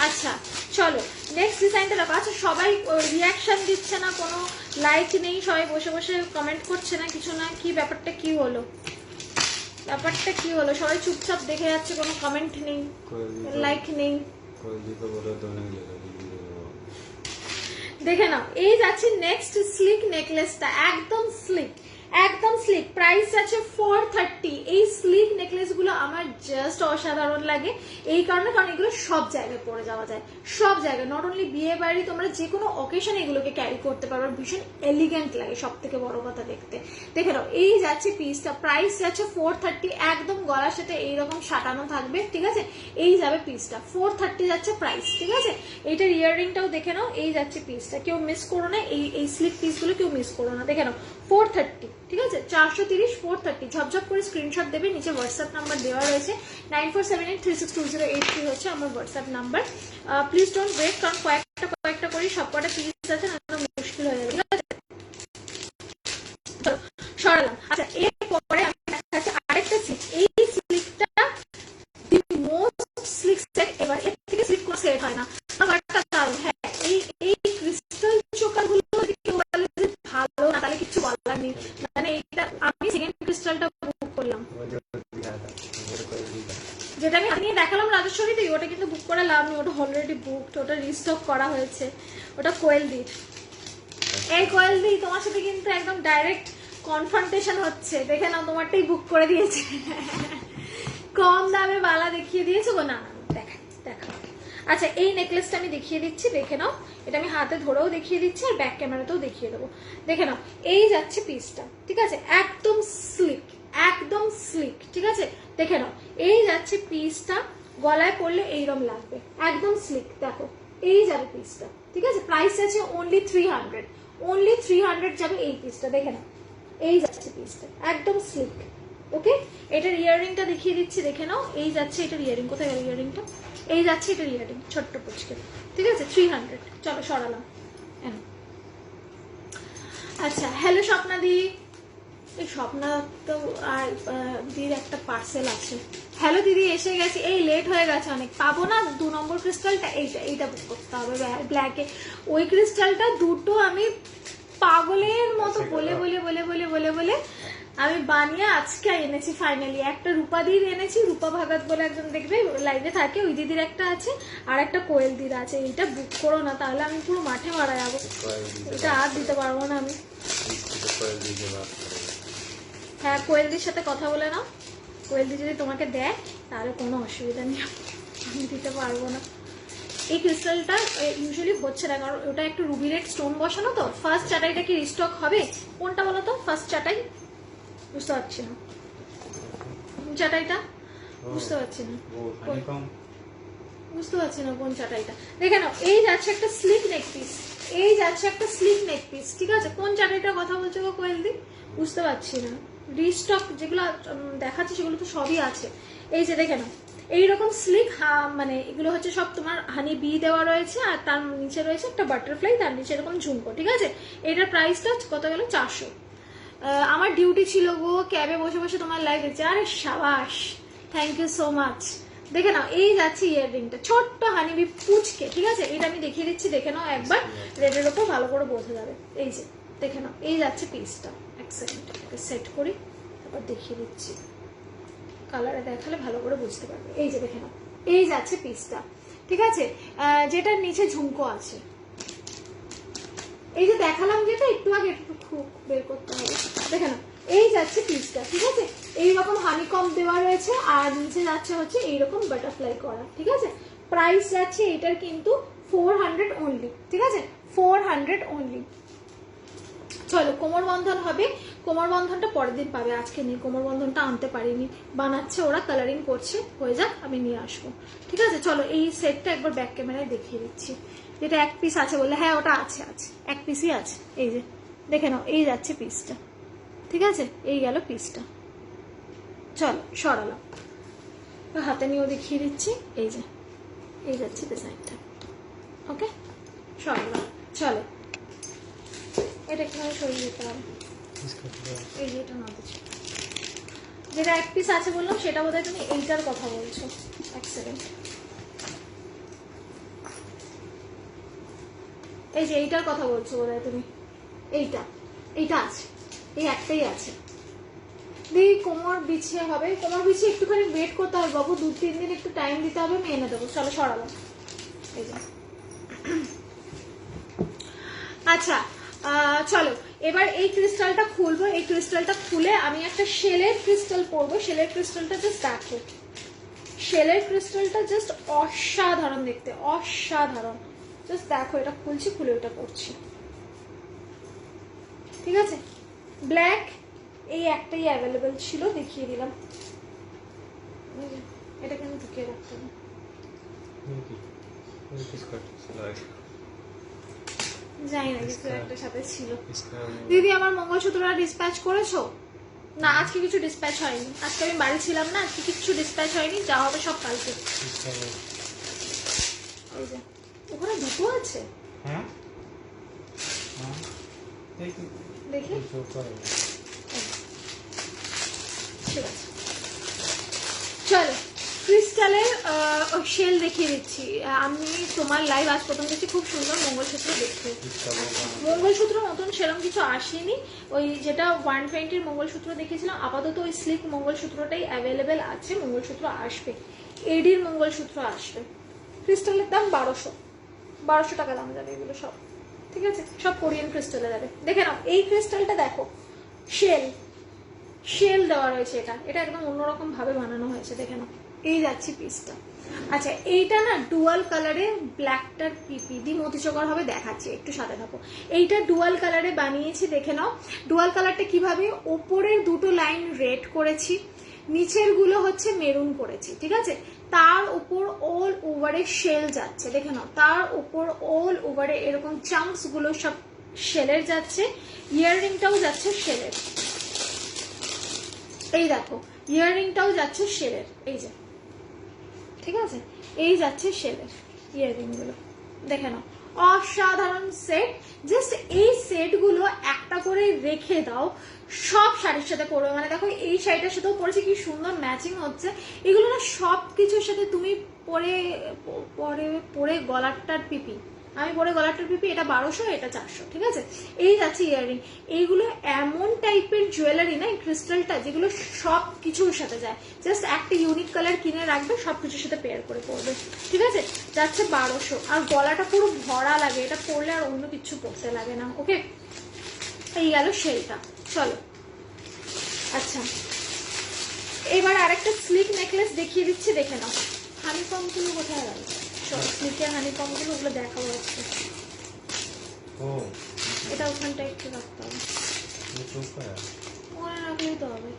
S1: আচ্ছা চলো নেক্সট ডিজাইনটা দেখো। আচ্ছা সবাই রিয়াকশন দিচ্ছে না, কোনো লাইক নেই, সবাই বসে বসে কমেন্ট করছে না, কিছু না, কি ব্যাপারটা কি হলো? ব্যাপারটা কি হলো? সবাই চুপচাপ দেখে যাচ্ছে, কোনো কমেন্ট নেই, লাইক নেই। দেখে নাও, এই যাচ্ছে নেক্সট স্লিক নেকলেসটা, একদম স্লিক, একদম স্লিক। প্রাইস আছে 430। এই স্লিক নেকলেস গুলো আমার জাস্ট অসাধারণ লাগে, এই কারণে, কারণ এগুলো সব জায়গায় পরে যাওয়া যায়, সব জায়গায়, নট অনলি বিয়ে বাড়ি, তোমরা যে কোনো অকেশনে এগুলোকে ক্যারি করতে পারো, ভীষণ এলিগেন্ট লাগে, সব থেকে বড় কথা দেখতে। দেখে নাও, এই যাচ্ছে পিসটা, প্রাইস যাচ্ছে 430, একদম গলার সাথে এইরকম সাটানো থাকবে, ঠিক আছে? এই যাবে পিসটা, 430 যাচ্ছে প্রাইস, ঠিক আছে? এইটার ইয়াররিংটাও দেখে নাও, এই যাচ্ছে পিসটা, কেউ মিস করো না, এই স্লিপ পিসগুলো কেউ মিস করো না। দেখে নাও 430, ঠিক আছে? 430 430, ঝপঝপ করে স্ক্রিনশট দেবে, নিচে হোয়াটসঅ্যাপ নাম্বার দেওয়া রয়েছে, 9478362083 হচ্ছে আমার WhatsApp number. Please don't wait, কারণ কয়েকটা করে সবকটা পিস আছে, না মুশকিল হয়ে যাবে, ঠিক আছে? সরালাম। আচ্ছা, এরপরে আমি দেখাচ্ছি আরেকটা স্লিক। এই স্লিকটা দি মোস্ট স্লিক সেট এবার, এর থেকে স্লিক কোনো সেট হয় না। আমারটা দারুণ। হ্যাঁ, এই ক্রিস্টাল চোকারগুলো কেউ বলে যে ভালো না, তাহলে কিছু বলার নেই। মানে এইটা আমি সেকেন্ড ক্রিস্টালটা বুক করলাম, যেটা আমি নিয়ে দেখালাম রাজেশ্বরীতে, ওটা কিন্তু বুক করে লাভ নেই, ওটা অলরেডি বুকড, ওটা রিস্টক করা হয়েছে, ওটা কোয়েলদির। এই কোয়েলদি, তোমার সাথে কিন্তু একদম ডাইরেক্ট কনফ্রন্টেশন হচ্ছে, দেখে নাও, তোমারটাই বুক করে দিয়েছে, কম দামে বালা দেখিয়ে দিয়েছে গো। না দেখা দেখা। আচ্ছা, এই নেকলেসটা আমি দেখিয়ে দিচ্ছি, দেখে নাও, এটা আমি হাতে ধরেও দেখিয়ে দিচ্ছি আর ব্যাক ক্যামেরাতেও দেখিয়ে দেবো। দেখে নাও, এই যাচ্ছে পিসটা, ঠিক আছে? একদম স্লিক, একদম স্লিক, ঠিক আছে? দেখে নাও, এই যাচ্ছে পিসটা, গলায় পড়লে এইরকম লাগবে, একদম স্লিক। দেখো, এই যাবে পিসটা, ঠিক আছে? প্রাইস আছে অনলি 300, অনলি 300 যাবে এই পিসটা। দেখে নাও, এই যাচ্ছে পিসটা, একদম স্লিক। ওকে, এটার ইয়াররিংটা দেখিয়ে দিচ্ছি, দেখে নাও, এই যাচ্ছে এটার ইয়াররিং। কোথায় গেল ইয়াররিংটা? এই যাচ্ছে এটার ইয়াররিং, ছোট্ট পুচকে, ঠিক আছে? 300। চলো সরালাম। আচ্ছা, হ্যালো স্বপ্না দি। এই স্বপ্না তো আর দিদির একটা পার্সেল আছে। হ্যালো দিদি, এসে গেছি, এই লেট হয়ে গেছে অনেক, পাবো না 2 নম্বর ক্রিস্টালটা, এইটা বুক করতে হবে ব্ল্যাকে। ওই ক্রিস্টালটা দুটো আমি পাগলের মতো বলে বলে বলে বলে বলে বলে আমি বানিয়ে আজকে এনেছি ফাইনালি। একটা রূপাদির এনেছি, রূপা ভাগাত বলে একজন দেখবে লাইভে থাকে, ওই দিদির একটা আছে, আর একটা কোয়েল দিদির আছে। এইটা বুক করো না, তাহলে আমি পুরো মাঠে মারা যাবো, এটা আর দিতে পারবো না আমি। হ্যাঁ, কোয়েলদির সাথে কথা বলে নাও, কোয়েলদি যদি তোমাকে দেয় তাহলে কোনো অসুবিধা নেই, আমি দিতে পারবো না। এই ক্রিস্টালটা ইউজুয়ালি হচ্ছে না, কারণ ওটা একটু রুবি রেড স্টোন বসানো তো। ফার্স্ট চাটাইটা কি রিস্টক হবে? কোনটা বলো তো? ফার্স্ট চাটাই বুঝতে পারছি না, চাটাইটা বুঝতে পারছি না, বুঝতে পারছি না কোন চাটাইটা। দেখে নাও, এই যাচ্ছে একটা স্লিক নেক পিস, এই যাচ্ছে একটা স্লিক নেক পিস, ঠিক আছে? কোন চাটাইটার কথা বলছো গো কোয়েলদি? বুঝতে পারছি না। রিস্টক যেগুলো দেখাচ্ছে সেগুলো তো সবই আছে। এই যে দেখে নাও, এইরকম স্লিক, মানে এগুলো হচ্ছে সব তোমার হানি বি দেওয়া রয়েছে, আর তার নিচে রয়েছে একটা বাটারফ্লাই, তার নিচে এরকম ঝুমকো, ঠিক আছে? এটার প্রাইসটা কত গেল? 400। আমার ডিউটি ছিল গো, ক্যাবে বসে বসে তোমার লাইভ দেখছি। আরে সাবাস, থ্যাংক ইউ সো মাচ। দেখে নাও, এই যাচ্ছে ইয়াররিংটা, ছোট্ট হানিবি পুচকে, ঠিক আছে? এটা আমি দেখিয়ে দিচ্ছি, দেখে নাও একবার, রেডের ওপর ভালো করে বোঝা যাবে। এই যে দেখে নাও, এই যাচ্ছে পিসটা। এক সেকেন্ড সেট করি, তারপর দেখিয়ে দিচ্ছি, কালারে দেখালে ভালো করে বুঝতে পারবে। এই যে দেখে নাও, এই যাচ্ছে পিসটা, ঠিক আছে? যেটার নিচে ঝুমকো আছে, এই যে দেখালাম যেটা একটু আগে, একটু খুব বের করতে হবে। দেখে নাও, এই যাচ্ছে পিসটা, ঠিক আছে? এইরকম হানিকম দেওয়া রয়েছে, আর নিচে যাচ্ছে হচ্ছে এইরকম বাটারফ্লাই করা, ঠিক আছে? প্রাইস যাচ্ছে এটার কিন্তু 400 অনলি, ঠিক আছে? 400 অনলি। চলো, কোমর বন্ধন হবে, কোমর বন্ধনটা পরের দিন পাবে, আজকে নেই, কোমর বন্ধনটা আনতে পারিনি, বানাচ্ছে ওরা, কালারিং করছে, হয়ে যাক আমি নিয়ে আসবো, ঠিক আছে? চলো, এই সেটটা একবার ব্যাক ক্যামেরায় দেখিয়ে দিচ্ছি, যেটা এক পিস আছে বললে, হ্যাঁ ওটা আছে, এক পিসই আছে। এই যে দেখে নাও, এই যাচ্ছে পিসটা, ঠিক আছে? এই গেল পিসটা। চলো সরালাম, হাতে নিয়েও দেখিয়ে দিচ্ছি, এই যে এই যাচ্ছে ডিজাইনটা। ওকে, সরালাম। চলো, এটা কিভাবে সরিয়ে দিতে হবে? এই যে এটা না দিচ্ছি, যেটা এক পিস আছে বললাম, সেটা বোধহয় তুমি এইটার কথা বলছো। এক সেকেন্ড, এই যে এইটার কথা বলছো বোধহয় তুমি, এইটা আছে, এই একটাই আছে, দিই কোমর বিছিয়ে হবে, কোমর বিছিয়ে একটুখানি ওয়েট করতে হবে বাবু, 2-3 দিন একটু টাইম দিতে হবে, আমি এনে দেবো। চলো সরাবো। এই যে আচ্ছা চলো এবার এই ক্রিস্টালটা খুলবো। এই ক্রিস্টালটা খুলে আমি একটা শেলের ক্রিস্টাল পরবো। শেলের ক্রিস্টালটা জাস্ট দেখো, শেলের ক্রিস্টালটা জাস্ট অসাধারণ দেখতে, অসাধারণ। জাস্ট দেখো, এটা খুলছি, খুলে ওটা পরছি, ঠিক আছে। ব্ল্যাক এই একটাই অ্যাভেলেবেল ছিল, দেখিয়ে দিলাম। এটাকে আমি ঢুকিয়ে রাখতে হবে। জানি না, কিছু একটা সাথে ছিল। দিদি আমার মঙ্গলসূত্রটা ডিসপ্যাচ করেছো? না, আজকে কিছু ডিসপ্যাচ হয়নি, আজকে আমি বাড়ি ছিলাম না, আজকে কিছু ডিসপ্যাচ হয়নি, যা হবে সব কালকে। ওই যে ওখানে দুটো আছে, হ্যাঁ দেখি, ঠিক আছে। চলো ক্রিস্টালের শেল দেখিয়ে দিচ্ছি আমি। তোমার লাইভ আজ প্রথম দেখছি, খুব সুন্দর মঙ্গলসূত্র দেখতে। মঙ্গলসূত্র নতুন সেরকম কিছু আসেনি, ওই যেটা 120-র মঙ্গলসূত্র দেখিয়েছিলাম, আপাতত ওই স্লিক মঙ্গলসূত্রটাই অ্যাভেলেবেল আছে। মঙ্গলসূত্র আসবে, এডির মঙ্গলসূত্র আসবে। ক্রিস্টালের দাম 1200 টাকা দাম যাবে এগুলো সব, ঠিক আছে। সব কোরিয়ান ক্রিস্টালে যাবে। দেখে নাও এই ক্রিস্টালটা দেখো, শেল দেওয়া রয়েছে। এটা একদম অন্যরকম ভাবে বানানো হয়েছে, দেখে নাও। এই যাচ্ছি পিসটা। আচ্ছা এইটা না ডুয়াল কালারে, ব্ল্যাকটার পিপি দি মতিচকর হবে, দেখাচ্ছি একটু সাথে থাকো। এইটা ডুয়াল কালারে বানিয়েছি, দেখে নাও। ডুয়াল কালারটা কিভাবে, ওপরের দুটো লাইন রেড করেছি, নিচের গুলো হচ্ছে মেরুন করেছি, ঠিক আছে। তার উপর অল ওভারে শেল যাচ্ছে, দেখে নাও। তার উপর অল ওভারে এরকম চাংস গুলো সব শেলের যাচ্ছে। ইয়াররিংটাও যাচ্ছে শেলের, এই দেখো ইয়াররিংটাও যাচ্ছে শেলের, এই যে, ঠিক আছে। এই যাচ্ছে শেলের ইয়াররিং গুলো, দেখে নাও। অসাধারণ সেট। জাস্ট এই সেট গুলো একটা করে রেখে দাও, সব শাড়ির সাথে পরবে। মানে দেখো এই শাড়িটার সাথেও পরেছি, কি সুন্দর ম্যাচিং হচ্ছে। এগুলো না সব কিছুর সাথে তুমি পরে পরে পরে গলারটার পিপি, আমি পরে গলারটার পিপি, এটা 1200, এটা 400, ঠিক আছে। এই যাচ্ছে ইয়াররিং। এইগুলো এমন টাইপের জুয়েলারি না, এই ক্রিস্টালটা, যেগুলো সব কিছুর সাথে যায়। জাস্ট একটা ইউনিক কালার কিনে রাখবে, সব কিছুর সাথে পেয়ার করে পরবে, ঠিক আছে। যাচ্ছে 1200, আর গলাটা পুরো ভরা লাগে, এটা পরলে আর অন্য কিছু পরতে লাগে না। ওকে, এই গেল শেলটা। চলো আচ্ছা এবার আরেকটা স্লিক নেকলেস দেখিয়ে দিচ্ছি, দেখে নাও। হানিকম গুলো কোথায় গেল? স্লিকের হানিকম গুলো, ওগুলো দেখাবো আজকে। এটা ওখানটা একটু রাখতে হবে, ওখানে রাখলেই তো হবে,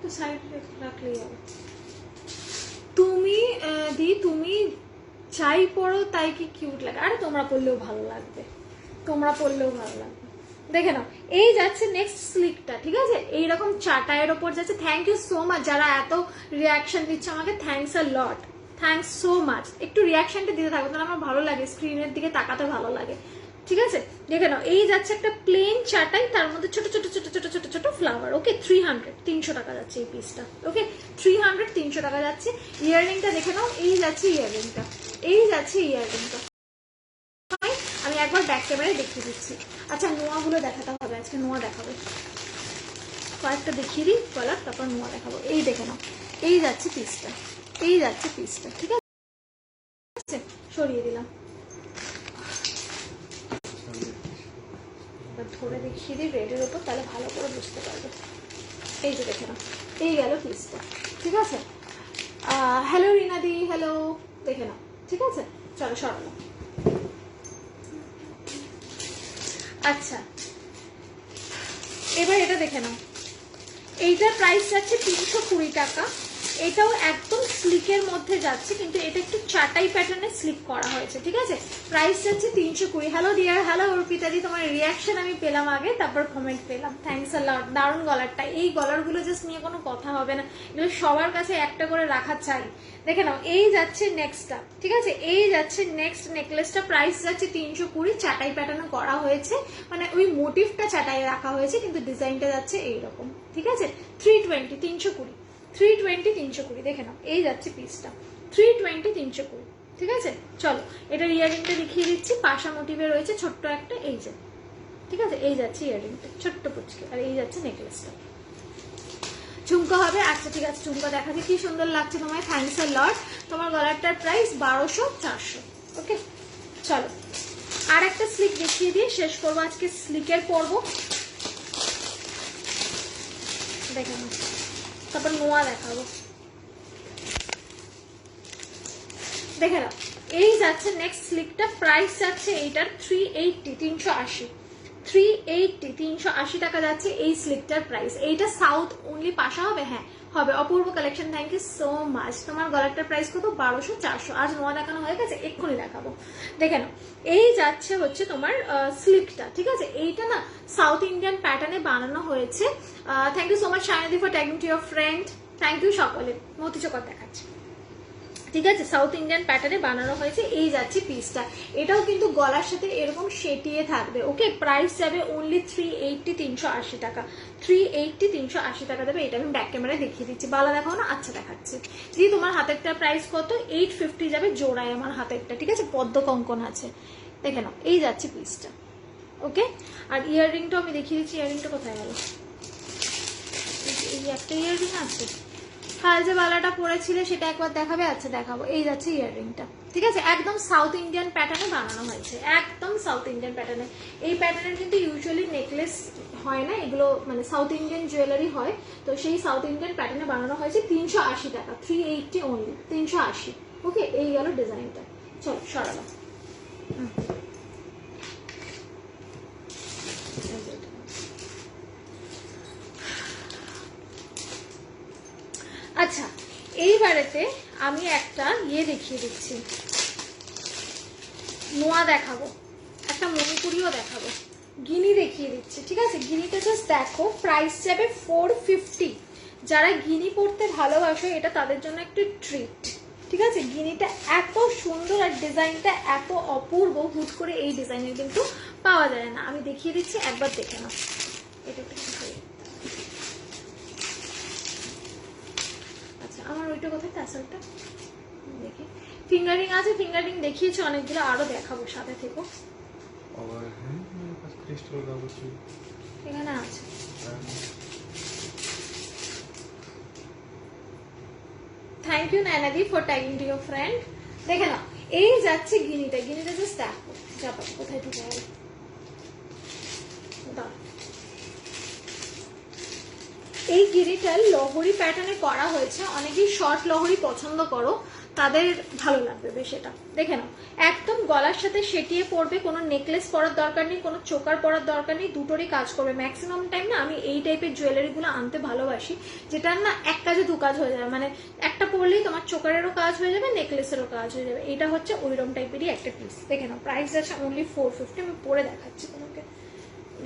S1: তো সাইডে রাখলেই হবে। তুমি তুমি চাই পড়ো তাই কি কিউট লাগে। আরে তোমরা পড়লেও ভালো লাগবে, তোমরা পড়লেও ভালো লাগবে। দেখে নাও এই যাচ্ছে নেক্সট স্লিকটা, ঠিক আছে। এইরকম চাটায়ের ওপর যাচ্ছে। থ্যাংক ইউ সো মাচ যারা এত রিয়াকশন দিচ্ছে আমাকে, thanks a lot, thanks so much. একটু রিয়াকশনটা দিতে থাকো, তাহলে আমার ভালো লাগে, স্ক্রিনের দিকে তাকাতে ভালো লাগে, ঠিক আছে। দেখে নাও এই যাচ্ছে একটা প্লেন চাটাই, তার মধ্যে ছোট ছোট ছোট ছোট ছোট ছোট ফ্লাওয়ার। ওকে 300 টাকা যাচ্ছে এই পিসটা। ওকে 300 টাকা যাচ্ছে। ইয়াররিংটা দেখে নাও, এই যাচ্ছে ইয়াররিংটা, এই যাচ্ছে ইয়াররিংটা। আমি একবার ব্যাক ক্যামেরায় দেখিয়ে দিচ্ছি। আচ্ছা নোয়াগুলো দেখাতে হবে, আজকে নোয়া দেখাবো, কয়েকটা দেখিয়ে দিই গলার, তারপর নোয়া দেখাবো। এই দেখে নাও, এই যাচ্ছে পিসটা, এই যাচ্ছে পিসটা, ঠিক আছে। সরিয়ে দিলাম, ধরে দেখিয়ে দিই রেডের ওপর, তাহলে ভালো করে বুঝতে পারবে। এই যে দেখে নাও, এই গেল পিসটা, ঠিক আছে। হ্যালো রিনাদি, হ্যালো, দেখে নাও, ঠিক আছে। চলো সরালাম। আচ্ছা এবার এটা দেখে নাও, এইটার প্রাইস যাচ্ছে 320 টাকা। এটাও একদম স্লিকের মধ্যে যাচ্ছে, কিন্তু এটা একটু চাটাই প্যাটার্নে স্লিক করা হয়েছে, ঠিক আছে। প্রাইস যাচ্ছে 320। হ্যালো ডিয়ার, হ্যালো অর্পিতাদি, তোমার রিয়াকশন আমি পেলাম আগে, তারপর কমেন্ট পেলাম, থ্যাংকস আ লট। দারুণ গলারটা, এই গলারগুলো জাস্ট নিয়ে কোনো কথা হবে না, এগুলো সবার কাছে একটা করে রাখা চাই। দেখে নাও এই যাচ্ছে নেক্সটটা, ঠিক আছে। এই যাচ্ছে নেক্সট নেকলেসটা, প্রাইস যাচ্ছে 320, চাটাই প্যাটার্নে করা হয়েছে, মানে ওই মোটিভটা চাটাই রাখা হয়েছে, কিন্তু ডিজাইনটা যাচ্ছে এইরকম, ঠিক আছে। 320, 320 দেখে নাও, এই যাচ্ছে পিসটা 320, ঠিক আছে। চলো এটার ইয়াররিংটা দেখিয়ে দিচ্ছি, পাশা মোটিভে রয়েছে ছোট্ট একটা, এই যে, ঠিক আছে। এই যাচ্ছে ইয়াররিংটা ছোট্ট পুচকে, আর এই যাচ্ছে নেকলেসটা, ঝুমকা হবে, আচ্ছা ঠিক আছে ঝুমকা দেখাচ্ছি। কি সুন্দর লাগছে তোমায়, থ্যাঙ্কস আ লট। তোমার গলারটার প্রাইস 1200-400। ওকে চলো আর একটা স্লিক দেখিয়ে দিয়ে শেষ করবো আজকে স্লিকের পর্ব। দেখে নাও, তারপর নোয়া দেখাবো। দেখে নাও, এই যাচ্ছে নেক্সট স্লিকটা, প্রাইস যাচ্ছে এইটার 380, 380, 380, 380 টাকা যাচ্ছে এই স্লিকটার প্রাইস। এইটা সাউথ অনলি পাশা হবে, হ্যাঁ হবে। অপূর্ব collection, thank you so much. তোমার গলারটার প্রাইস কত? 1200-400। আজ নোয়া দেখানো হয়ে গেছে, এক্ষুনি দেখাবো। দেখে নাও, এই যাচ্ছে হচ্ছে তোমার স্লিকটা, ঠিক আছে। এইটা না সাউথ ইন্ডিয়ান প্যাটার্নে বানানো হয়েছে। থ্যাংক ইউ সো মাচ শায়নাদি for tagging to your friend, thank you সকলে। মতি চোকর দেখাচ্ছে, ঠিক আছে। সাউথ ইন্ডিয়ান প্যাটার্নে বানানো হয়েছে। এই যাচ্ছে পিসটা, এটাও কিন্তু গলার সাথে এরকম সেটিয়ে থাকবে। ওকে, প্রাইস যাবে অনলি 380, 380 টাকা। 380, 380 টাকা দেবে। এটা আমি ব্যাক ক্যামেরায় দেখিয়ে দিচ্ছি। বালা দেখাও না, আচ্ছা দেখাচ্ছি। দিদি তোমার হাতেরটা প্রাইস কত? 850 যাবে জোড়ায় আমার হাতেরটা, ঠিক আছে। পদ্ম কঙ্কন আছে, দেখে নাও। এই যাচ্ছে পিসটা, ওকে। আর ইয়াররিংটাও আমি দেখিয়ে দিচ্ছি। ইয়াররিংটা কোথায় গেল? এই একটা ইয়াররিং আছে, কাল যে বালাটা পরেছিলে সেটা একবার দেখাবে? আচ্ছা দেখাবো। এই যাচ্ছে ইয়াররিংটা, ঠিক আছে। একদম সাউথ ইন্ডিয়ান প্যাটার্নে বানানো হয়েছে, একদম সাউথ ইন্ডিয়ান প্যাটার্নে। এই প্যাটার্নের কিন্তু ইউজুয়ালি নেকলেস হয় না, এগুলো মানে সাউথ ইন্ডিয়ান জুয়েলারি হয়। তো সেই সাউথ ইন্ডিয়ান প্যাটার্নে বানানো হয়েছে। 380 টাকা, 380 অনলি, 380। ওকে, এই গেল ডিজাইনটা। চলো সরালাম। আচ্ছা, এইবারেতে আমি একটা ইয়ে দেখিয়ে দিচ্ছি, নোয়া দেখাবো, একটা মণিপুরিও দেখাবো, গিনি দেখিয়ে দিচ্ছি, ঠিক আছে। গিনিটা জাস্ট দেখো, প্রাইস যাবে 450। যারা গিনি পড়তে ভালোবাসো এটা তাদের জন্য একটা ট্রিট, ঠিক আছে। গিনিটা এত সুন্দর আর ডিজাইনটা এত অপূর্ব, হুট করে এই ডিজাইনের কিন্তু পাওয়া যায় না। আমি দেখিয়ে দিচ্ছি, একবার দেখে নাও। এটা একটু আমার ওইটা কোথায়, টাসেলটা দেখি। ফিঙ্গারিং আছে, ফিঙ্গারিং দেখিয়েছি অনেকগুলো, আরো দেখাবো, সাথে থেকো। এখানে আছে। থ্যাংক ইউ নানাদি for tagging to your friend. দেখে নাও, এই যাচ্ছে গিনিটা। গিনিটা জাস্ট দেখো, যাবো কোথায় ঢুকে গেল। এই গিরিটা লহরি প্যাটার্নে করা হয়েছে। অনেকেই শর্ট লহরি পছন্দ করো, তাদের ভালো লাগবে বেশ এটা। দেখে নাও, একদম গলার সাথে সেটিয়ে পড়বে, কোনো নেকলেস পরার দরকার নেই, কোনো চোকার পরার দরকার নেই, দুটোরই কাজ করবে। ম্যাক্সিমাম টাইম না আমি এই টাইপের জুয়েলারিগুলো আনতে ভালোবাসি, যেটা না এক কাজে দু কাজ হয়ে যাবে। মানে একটা পরলেই তোমার চোকারেরও কাজ হয়ে যাবে, নেকলেসেরও কাজ হয়ে যাবে। এটা হচ্ছে ওইরকম টাইপেরই একটা পিস। দেখে নাও, প্রাইস আছে অনলি 450। আমি পরে দেখাচ্ছি তোমাকে,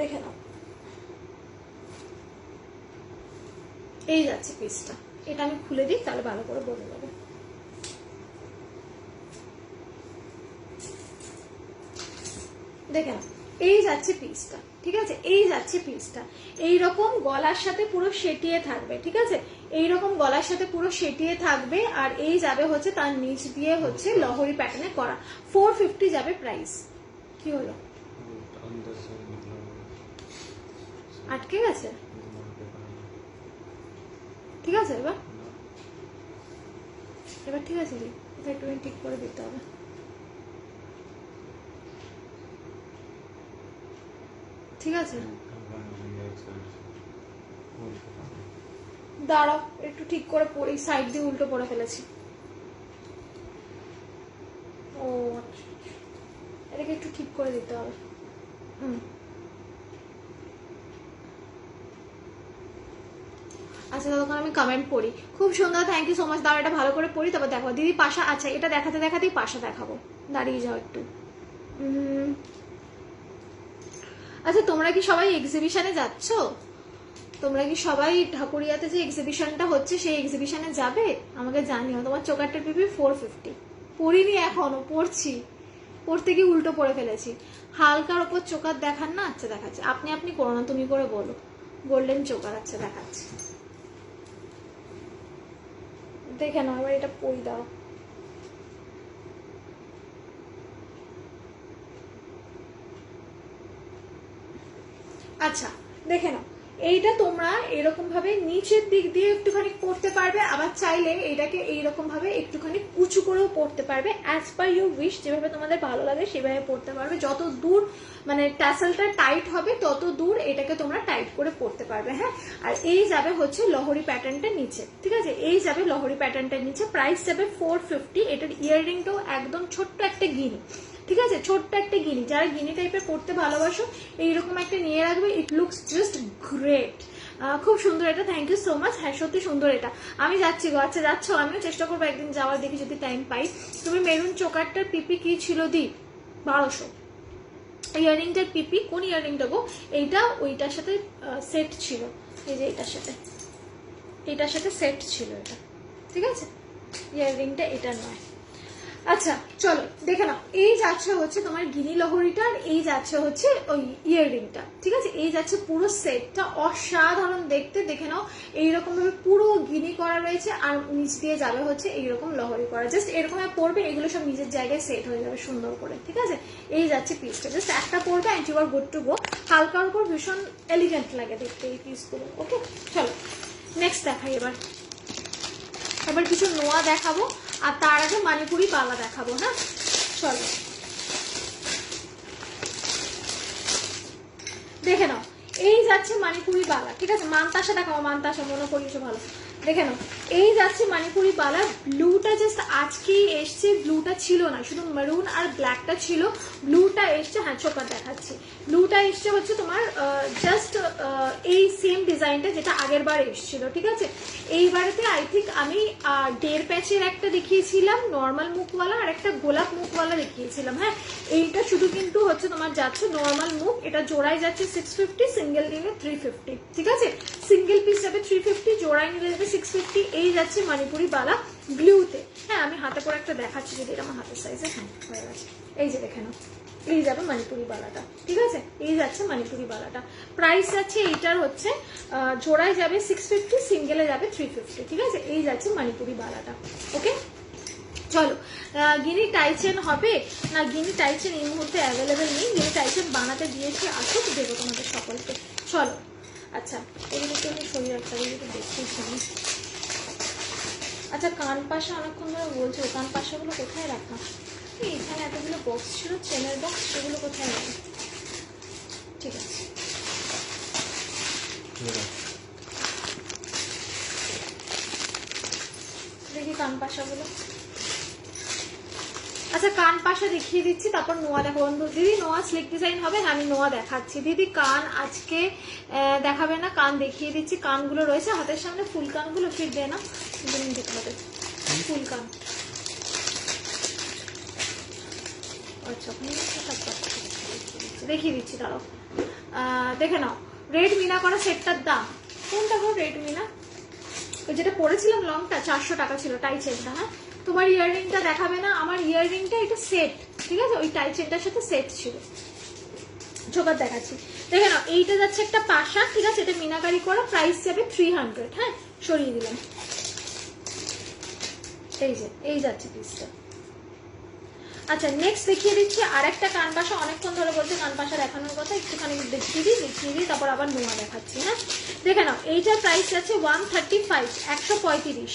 S1: দেখে নাও। এই যাচ্ছে পিসটা, এটা আমি খুলে দিই তাহলে ভালো করে বোঝা যাবে। দেখে নাও, এই যাচ্ছে পিসটা, ঠিক আছে। এই যাচ্ছে পিসটা, এইরকম গলার সাথে পুরো সেটিয়ে থাকবে, ঠিক আছে। এইরকম গলার সাথে পুরো সেটিয়ে থাকবে। আর এই যাবে হচ্ছে তার নিচ দিয়ে হচ্ছে লহরি প্যাটার্নে করা। 450 যাবে প্রাইস। কি হলো, আটকে গেছে? ঠিক আছে, এবার এবার ঠিক আছে, এটা একটু ঠিক করে দিতে হবে। ঠিক আছে, দাঁড়াও একটু ঠিক করে পড়ি, সাইড দিয়ে উল্টো পড়ে ফেলেছি। ও আচ্ছা, এটাকে একটু ঠিক করে দিতে হবে। আচ্ছা, তখন আমি কমেন্ট পড়ি। খুব সুন্দর, থ্যাংক ইউ সো মাচ। দাও এটা ভালো করে পড়ি, তারপর দেখো দিদি পাশা। আচ্ছা, এটা দেখাতে দেখাতেই পাশা দেখাবো, দাঁড়িয়ে যাও একটু। আচ্ছা, তোমরা কি সবাই এক্সিবিশনে যাচ্ছ? তোমরা কি সবাই ঢাকুরিয়াতে যে এক্সিবিশনটা হচ্ছে সেই এক্সিবিশনে যাবে? আমাকে জানিও। তোমার চোকারটার পিপি 450। পড়িনি এখনো, পড়ছি, পড়তে গিয়ে উল্টো পড়ে ফেলেছি। হালকার ওপর চোকার দেখান না? আচ্ছা দেখাচ্ছি, আপনি আপনি করো না, তুমি করে বলো। গোল্ডেন চোকার, আচ্ছা দেখাচ্ছি, দেখে নাও। এবার এটা পড়ি, দাও। আচ্ছা দেখে নাও, এইটা তোমরা এরকম ভাবে নিচের দিক দিয়ে একটুখানি পড়তে পারবে, আবার চাইলে এইটাকে এইরকম ভাবে একটুখানি উঁচু করেও পড়তে পারবে, অ্যাজ পার ইউ উইশ, যেভাবে তোমাদের ভালো লাগে সেভাবে পড়তে পারবে। যত দূর মানে ট্যাসেলটা টাইট হবে তত দূর এটাকে তোমরা টাইট করে পড়তে পারবে। হ্যাঁ, আর এই যাবে হচ্ছে লহরি প্যাটার্নটার নিচে, ঠিক আছে, এই যাবে লহরি প্যাটার্নটার নিচে। প্রাইস যাবে 450। এটার ইয়াররিংটাও একদম ছোট্ট একটা গিনি, ঠিক আছে, ছোট্ট একটা গিনি। যারা গিনি টাইপের পড়তে ভালোবাসো এইরকম একটা নিয়ে রাখবে, ইট লুকস জাস্ট গ্রেট। খুব সুন্দর এটা, থ্যাংক ইউ সো মাচ। হ্যাঁ সত্যি সুন্দর এটা। আমি যাচ্ছি গো, আচ্ছা যাচ্ছ, আমিও চেষ্টা করবো একদিন যাওয়ার, দেখি যদি টাইম পাই। তুমি মেরুন চোকারটার পিপি কি ছিল দি? 1200। ইয়াররিংটার পিপি কোন ইয়াররিংটা গো? এইটা ওইটার সাথে সেট ছিল, এই যে এটার সাথে সেট ছিল এটা, ঠিক আছে, ইয়াররিংটা এটা নয়। আচ্ছা চলো দেখে নাও, এই যাচ্ছে হচ্ছে তোমার গিনি লহরিটা, আর এই যাচ্ছে হচ্ছে ওই ইয়াররিংটা, ঠিক আছে, এই যাচ্ছে পুরো সেটটা অসাধারণ দেখতে। দেখে নাও এইরকম ভাবে পুরো গিনি করা রয়েছে, আর নিচ দিয়ে যাবে হচ্ছে এইরকম লহরি করা, জাস্ট এরকম পড়বে, এগুলো সব নিজের জায়গায় সেট হয়ে যাবে সুন্দর করে, ঠিক আছে। এই যাচ্ছে পিসটা, জাস্ট একটা পড়বে and you are good to go. হালকার উপর ভীষণ এলিগেন্ট লাগে দেখতে এই পিসগুলো। ওকে চলো নেক্সট দেখাই। এবার কিছু নোয়া দেখাবো, আর তার আগে মানিপুরি বালা দেখাবো। হ্যাঁ চলো দেখে নাও, এই যাচ্ছে মানিপুরি বালা, ঠিক আছে। মানতাসা দেখাবো, মানতাসা মনে করিয়েছো ভালো। দেখে নাও এই যাচ্ছে মানিপুরি বালা। ব্লুটা জাস্ট আজকেই এসছে, ব্লুটা ছিল না, শুধু মেরুন আর ব্ল্যাকটা ছিল, ব্লুটা এসছে। হ্যাঁ চোখা দেখাচ্ছি, ব্লুটা এসছে হচ্ছে তোমার জাস্ট এই সেম ডিজাইনটা যেটা আগের বার এসছিল, ঠিক আছে। এইবারেতে আই থিঙ্ক আমি 1.5 প্যাচের একটা দেখিয়েছিলাম নর্মাল মুখওয়ালা, আর একটা গোলাপ মুখওয়ালা দেখিয়েছিলাম। হ্যাঁ এইটা শুধু কিন্তু হচ্ছে তোমার যাচ্ছে নর্মাল মুখ, এটা জোড়ায় যাচ্ছে 650, সিঙ্গেল নিলে 350, ঠিক আছে। সিঙ্গেল পিস যাবে 350, জোড়ায় নিলে যাবে 650। এই যাচ্ছে মণিপুরি বালা ব্লুতে। হ্যাঁ আমি হাতে করে একটা দেখাচ্ছি, যদি এটা আমার হাতের সাইজে। হ্যাঁ হয়ে গেছে, এই যে দেখে নাও, এই যাবে মণিপুরি বালাটা, ঠিক আছে। এই যাচ্ছে মণিপুরি বালাটা, প্রাইস যাচ্ছে এইটার হচ্ছে জোড়ায় যাবে 650, সিঙ্গেলে যাবে 350, ঠিক আছে। এই যাচ্ছে মণিপুরি বালাটা। ওকে চলো, গিনি টাইচেন হবে না? গিনি টাইচেন এই মুহূর্তে অ্যাভেলেবেল নেই, গিনি টাইচেন বানাতে দিয়েছি, আসুক দেবো তোমাদের সকলকে। চলো আচ্ছা এগুলোকে আমি সরিয়ে রাখতে হবে, একটু দেখতেছি আমি। আচ্ছা কান পাশা অনেকক্ষণ ধরে বলছো, কান পাশাগুলো কোথায় রাখা? এখানে এতগুলো বক্স ছিল, চেনের বক্স, সেগুলো কোথায় রাখা? ঠিক আছে দেখি কান পাশাগুলো। আচ্ছা কান পাশা দেখিয়ে দিচ্ছি, তারপর নোয়া দেখো। বন্ধু দিদি নোয়া স্লিক ডিজাইন হবে? হ্যাঁ আমি নোয়া দেখাচ্ছি। দিদি কান আজকে দেখাবে না, কান দেখিয়ে দিচ্ছি। কানগুলো রয়েছে হাতের সামনে, ফুল কানগুলো ফিট দেয় না, দেখতে হবে ফুল কান। আচ্ছা দেখিয়ে দিচ্ছি, দাঁড়াও দেখে নাও। রেড মিনা করা সেটটার দাম কোনটা গো? রেড মিনা ওই যেটা পরেছিলাম লংটা 400 টাকা ছিল, টাই চেনটা। হ্যাঁ তোমার ইয়াররিংটা দেখাবে না? আমার ইয়াররিংটা এটা সেট, ঠিক আছে, ওই টাই চেনটার সাথে সেট ছিল। ছোকার দেখাচ্ছি, দেখে নাও। এইটা যাচ্ছে একটা পাশা, ঠিক আছে, এটা মিনাকারি করা, প্রাইস যাবে 300। হ্যাঁ সরিয়ে দিলাম, এই যে এই যাচ্ছে পিসটা। আচ্ছা নেক্সট দেখিয়ে দিচ্ছি আর একটা কান পাশা, অনেকক্ষণ ধরে বলছে কান পাশা দেখানোর কথা, একটুখানি দেখিয়ে দিই, তারপর আবার নোয়া দেখাচ্ছি। হ্যাঁ দেখে নাও, এইটার প্রাইস আছে 135, 135,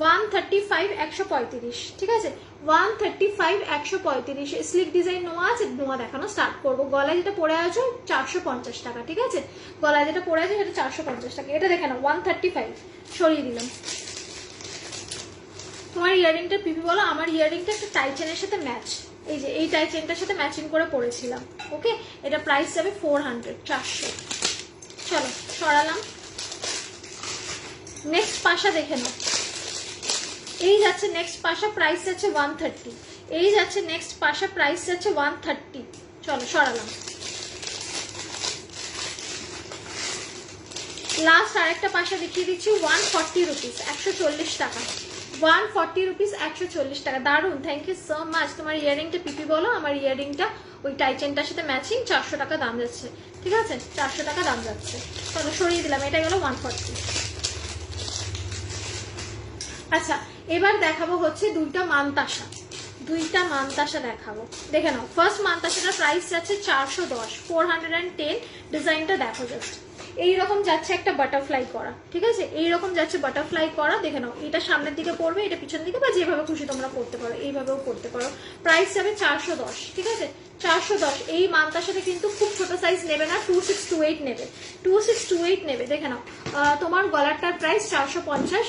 S1: 135, 135, ঠিক আছে, 135, 135। স্লিক ডিজাইন নোয়া আছে, নোয়া দেখানো স্টার্ট করবো। গলায় যেটা পরে আছো 450 টাকা, ঠিক আছে, গলায় যেটা পরে আছে সেটা 450 টাকা। এটা দেখে নাও 135, সরিয়ে দিলাম। তোমার ইয়াররিংটার পিপি বলো, আমার ইয়াররিংটা একটা টাই চেনের সাথে ম্যাচ, এই যে এই টাই চেনটার সাথে ম্যাচিং করে পরেছিলাম। ওকে এটা প্রাইস যাবে 400, 400। চলো সরালাম। নেক্সট পাশা দেখে নাও, এই যাচ্ছে নেক্সট পাশা, প্রাইস যাচ্ছে 130। এই যাচ্ছে নেক্সট পাশা, প্রাইস যাচ্ছে 130। চলো সরালাম। লাস্ট আরেকটা পাশা দেখিয়ে দিচ্ছি, 140 রুপিস, 140 টাকা, 140 রুপিস, 140 টাকা। দারুন, থ্যাংক ইউ সো মাচ। তোমার ইয়াররিংটা পিপি বলো, আমার ইয়াররিংটা ওই টাইচেনটার সাথে ম্যাচিং, 400 টাকা দাম যাচ্ছে, ঠিক আছে, 400 টাকা দাম যাচ্ছে। চলো সরিয়ে দিলাম, এটা গেল 140। আচ্ছা এবার দেখাবো হচ্ছে দুইটা মানতাসা দেখাবো। দেখে নাও, ফার্স্ট মানতাসাটার প্রাইস যাচ্ছে 410, 410। ডিজাইনটা দেখো জাস্ট, এইরকম যাচ্ছে একটা বাটারফ্লাই করা, ঠিক আছে, এইরকম যাচ্ছে বাটারফ্লাই করা, দেখে নাও এটা সামনের দিকে পড়বে, এটা পিছন দিকে, বা যেভাবে খুশি তোমরা করতে পারো, এইভাবেও করতে পারো। প্রাইস যাবে 410, ঠিক আছে, 410। এই মানটার সাথে কিন্তু খুব ছোট সাইজ নেবে না, 2628 নেবে, 2628 নেবে, দেখে নাও। তোমার গলারটার প্রাইস 450।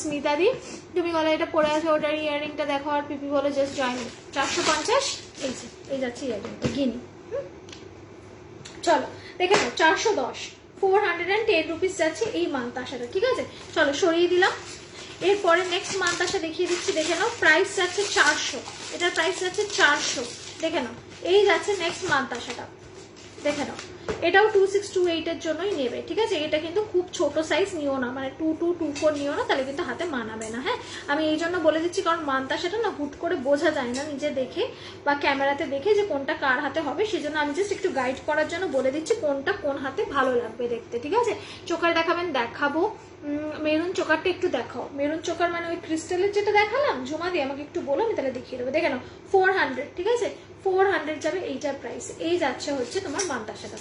S1: স্মিতা দি তুমি গলা এটা পরে আছো, ওটার ইয়ারিংটা দেখো, আর পিপি বলে জাস্ট জয়েন। 450, এই যে এই যাচ্ছে ইয়ারিংটা গিনি। চলো দেখে নাও 410, 410 রুপিস যাচ্ছে এই মান্তাসাটা, ঠিক আছে। চলো সরিয়ে দিলাম। এরপরে নেক্সট মান্তাসা দেখিয়ে দিচ্ছি, দেখে নাও প্রাইস যাচ্ছে 400, এটার প্রাইস যাচ্ছে 400, দেখে নাও। এই যাচ্ছে নেক্সট মান্তাসাটা, দেখে নাও, এটাও 2628 এর জন্যই নেবে, ঠিক আছে। এটা কিন্তু খুব ছোট সাইজ নিও না, মানে 2224 নিও না, তাহলে কিন্তু হাতে মানাবে না। হ্যাঁ, আমি এই জন্য বলে দিচ্ছি, কারণ মান্তাসাটা না হুট করে বোঝা যায় না নিজে দেখে বা ক্যামেরাতে দেখে যে কোনটা কার হাতে হবে, সেজন্য আমি জাস্ট একটু গাইড করার জন্য বলে দিচ্ছি কোনটা কোন হাতে ভালো লাগবে দেখতে, ঠিক আছে। চোকার দেখাবেন, দেখাবো। মেরুন চোকারটা একটু দেখাও, মেরুন চোকার মানে ওই ক্রিস্টালের যেটা দেখালাম, জমা দিয়ে আমাকে একটু বলো, আমি তাহলে দেখিয়ে দেবো। দেখে নাও 400, ঠিক আছে, 400 যাবে এইটার প্রাইস। এই যাচ্ছে হচ্ছে তোমার মান্তাসাটা,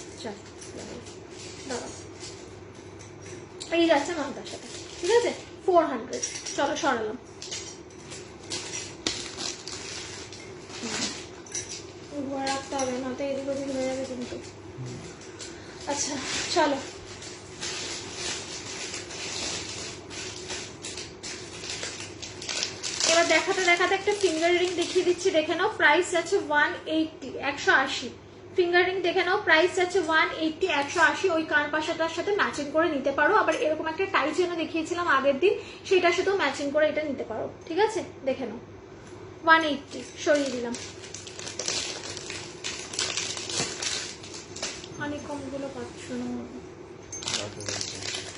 S1: এই যাচ্ছে মান্তাসাটা, ঠিক আছে, 400। চলো সরালাম। রাখতে হবে না তো, এদিক ওদিক হয়ে যাবে কিন্তু। আচ্ছা চলো, এবার দেখাতে দেখাতে একটা ফিঙ্গার রিং দেখিয়ে দিচ্ছি, দেখে নাও প্রাইস আছে 180, 180। ফিঙ্গার রিং দেখে নাও প্রাইস আছে 180, 180। ওই কান পাশাটার সাথে ম্যাচিং করে নিতে পারো, আবার এরকম একটা টাই চেনও দেখিয়েছিলাম আগের দিন, সেটার সাথেও ম্যাচিং করে এটা নিতে পারো, ঠিক আছে। দেখে নাও 180, সরিয়ে দিলাম। অনেক কমগুলো পাচ্ছ না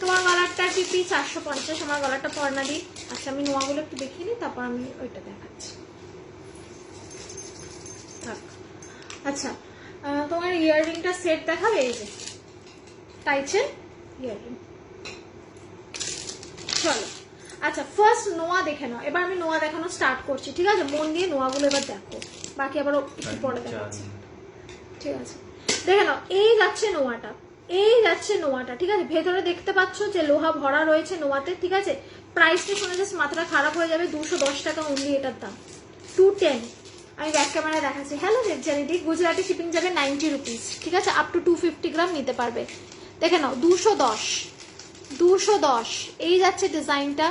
S1: তোমার গলারটা পিপি 450, আমার গলারটা পর্ণা দিই। আচ্ছা আমি নোয়াগুলো একটু দেখিয়ে নিই, তারপর আমি ওইটা দেখাচ্ছি। আচ্ছা তোমার ইয়াররিংটা সেট দেখাবে, এই যে টাইচেন ইয়াররিং। চলো আচ্ছা ফার্স্ট নোয়া দেখে নাও, এবার আমি নোয়া দেখানো স্টার্ট করছি, ঠিক আছে। মন দিয়ে নোয়াগুলো এবার দেখো, বাকি আবার একটু পরে দেখাচ্ছি, ঠিক আছে। দেখে নাও এই যাচ্ছে নোয়াটা, এই যাচ্ছে নোয়াটা, ঠিক আছে। ভেতরে দেখতে পাচ্ছ যে লোহা ভরা রয়েছে নোয়াতে, ঠিক আছে। প্রাইসটা শুনে জাস্ট মাথাটা খারাপ হয়ে যাবে, 210 টাকা অনলি এটার দাম, 210। আমি ব্যাক ক্যামেরায় দেখাচ্ছি। হ্যালো রেডজারিডি, গুজরাটি শিপিং যাবে 90 রুপিস, ঠিক আছে, আপ টু 250 গ্রাম নিতে পারবে। দেখে নাও 210, 210। এই যাচ্ছে ডিজাইনটা,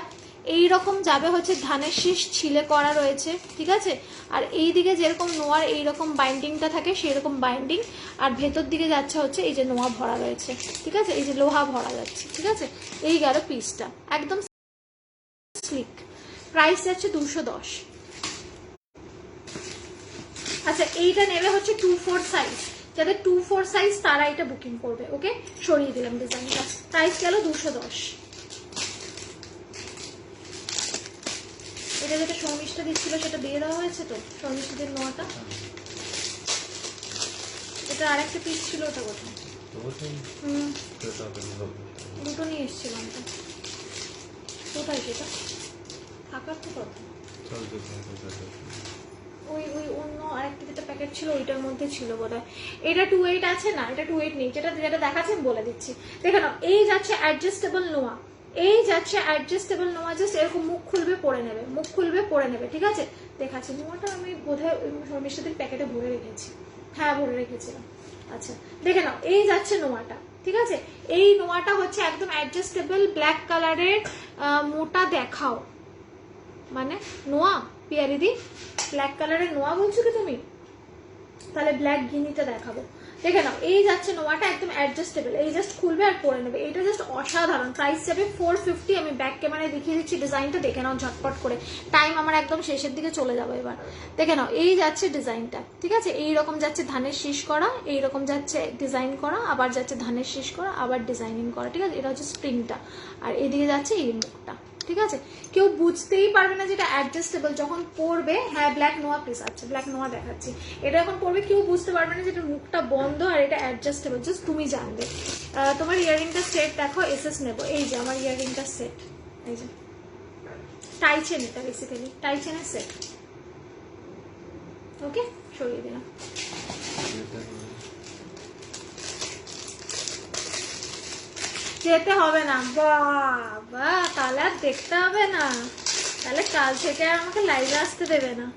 S1: এইরকম যাবে হচ্ছে ধানের শীষ ছিলে করা রয়েছে, ঠিক আছে। আর এই দিকে যেরকম নোয়ার এইরকম বাইন্ডিংটা থাকে সেই রকম বাইন্ডিং, আর ভেতর দিকে যাচ্ছে হচ্ছে এই যে নোয়া ভরা রয়েছে, ঠিক আছে, এই যে লোহা ভরা যাচ্ছে, ঠিক আছে। এই গেল পিসটা, একদম স্লিক। প্রাইস যাচ্ছে 210। আচ্ছা এইটা নেবে হচ্ছে 24 সাইজ, যাদের 24 সাইজ তারা এটা বুকিং করবে, ওকে। সরিয়ে দিলাম ডিজাইনটা, প্রাইস গেল 210। এটা যেটা সৌমিষ্টা দিচ্ছিল সেটা দিয়ে দেওয়া হয়েছে তো, সৌমিষ্টাদের নোয়াটা, এটা আরেকটা পিস ছিল, ওটা কোথায়? দুটো নিয়ে এসেছিলাম তো, কোথায় সেটা? থাকার তো কথা, ওই ওই অন্য আরেকটা যেটা প্যাকেট ছিল ওইটার মধ্যে ছিল বোধহয়। এটা 28 আছে না, এটা 28 নেই, যেটা যেটা দেখাচ্ছেন বলে দিচ্ছি। দেখে নাও এই যাচ্ছে অ্যাডজাস্টেবল নোয়া, এই যাচ্ছে অ্যাডজাস্টেবল নোয়া, জাস্ট এরকম মুখ খুলবে পরে নেবে, মুখ খুলবে পরে নেবে, ঠিক আছে। দেখাচ্ছি নোয়াটা আমি বোধহয় মিষ্টিদের প্যাকেটে ভরে রেখেছি, হ্যাঁ ভরে রেখেছিলাম। আচ্ছা দেখে নাও এই যাচ্ছে নোয়াটা, ঠিক আছে। এই নোয়াটা হচ্ছে একদম অ্যাডজাস্টেবল ব্ল্যাক কালারের, মোটা দেখাও মানে নোয়া পিয়ারিদি, ব্ল্যাক কালারের নোয়া বলছো কি তুমি, তাহলে ব্ল্যাক গিনিটা দেখাবো। দেখে নাও এই যাচ্ছে নোয়াটা একদম অ্যাডজাস্টেবল, এই জাস্ট খুলবে আর পরে নেবে, এটা জাস্ট অসাধারণ। প্রাইস যাবে 450। আমি ব্যাক ক্যামেরায় দেখিয়ে দিচ্ছি ডিজাইনটা, দেখে নাও ঝটপট করে, টাইম আমার একদম শেষের দিকে চলে যাবে এবার। দেখে নাও এই যাচ্ছে ডিজাইনটা, ঠিক আছে। এইরকম যাচ্ছে ধানের শীষ করা, এইরকম যাচ্ছে ডিজাইন করা, আবার যাচ্ছে ধানের শীষ করা, আবার ডিজাইনিং করা, ঠিক আছে। এটা হচ্ছে স্প্রিংটা, আর এদিকে যাচ্ছে এই মুখটা, ঠিক আছে। কেউ বুঝতেই পারবে না যেটা অ্যাডজাস্টেবল, যখন পরবে। হ্যাঁ ব্ল্যাক নোয়া পিস আছে, ব্ল্যাক নোয়া দেখাচ্ছি, এটা যখন পরবে কেউ বুঝতে পারবে না যেটা মুখটা বন্ধ আর এটা অ্যাডজাস্টেবল, জাস্ট তুমি জানবে। তোমার ইয়াররিংটা সেট দেখো, এসএস নেবো, এই যে আমার ইয়াররিংটা সেট, এই যে টাই চেন, এটা বেসিক্যালি টাই চেনের সেট, ওকে। সরিয়ে দিলাম। যেতে হবে না, বাবা তাহলে আর দেখতে হবে না, তাহলে কাল থেকে আর আমাকে লাইভে আসতে দেবে না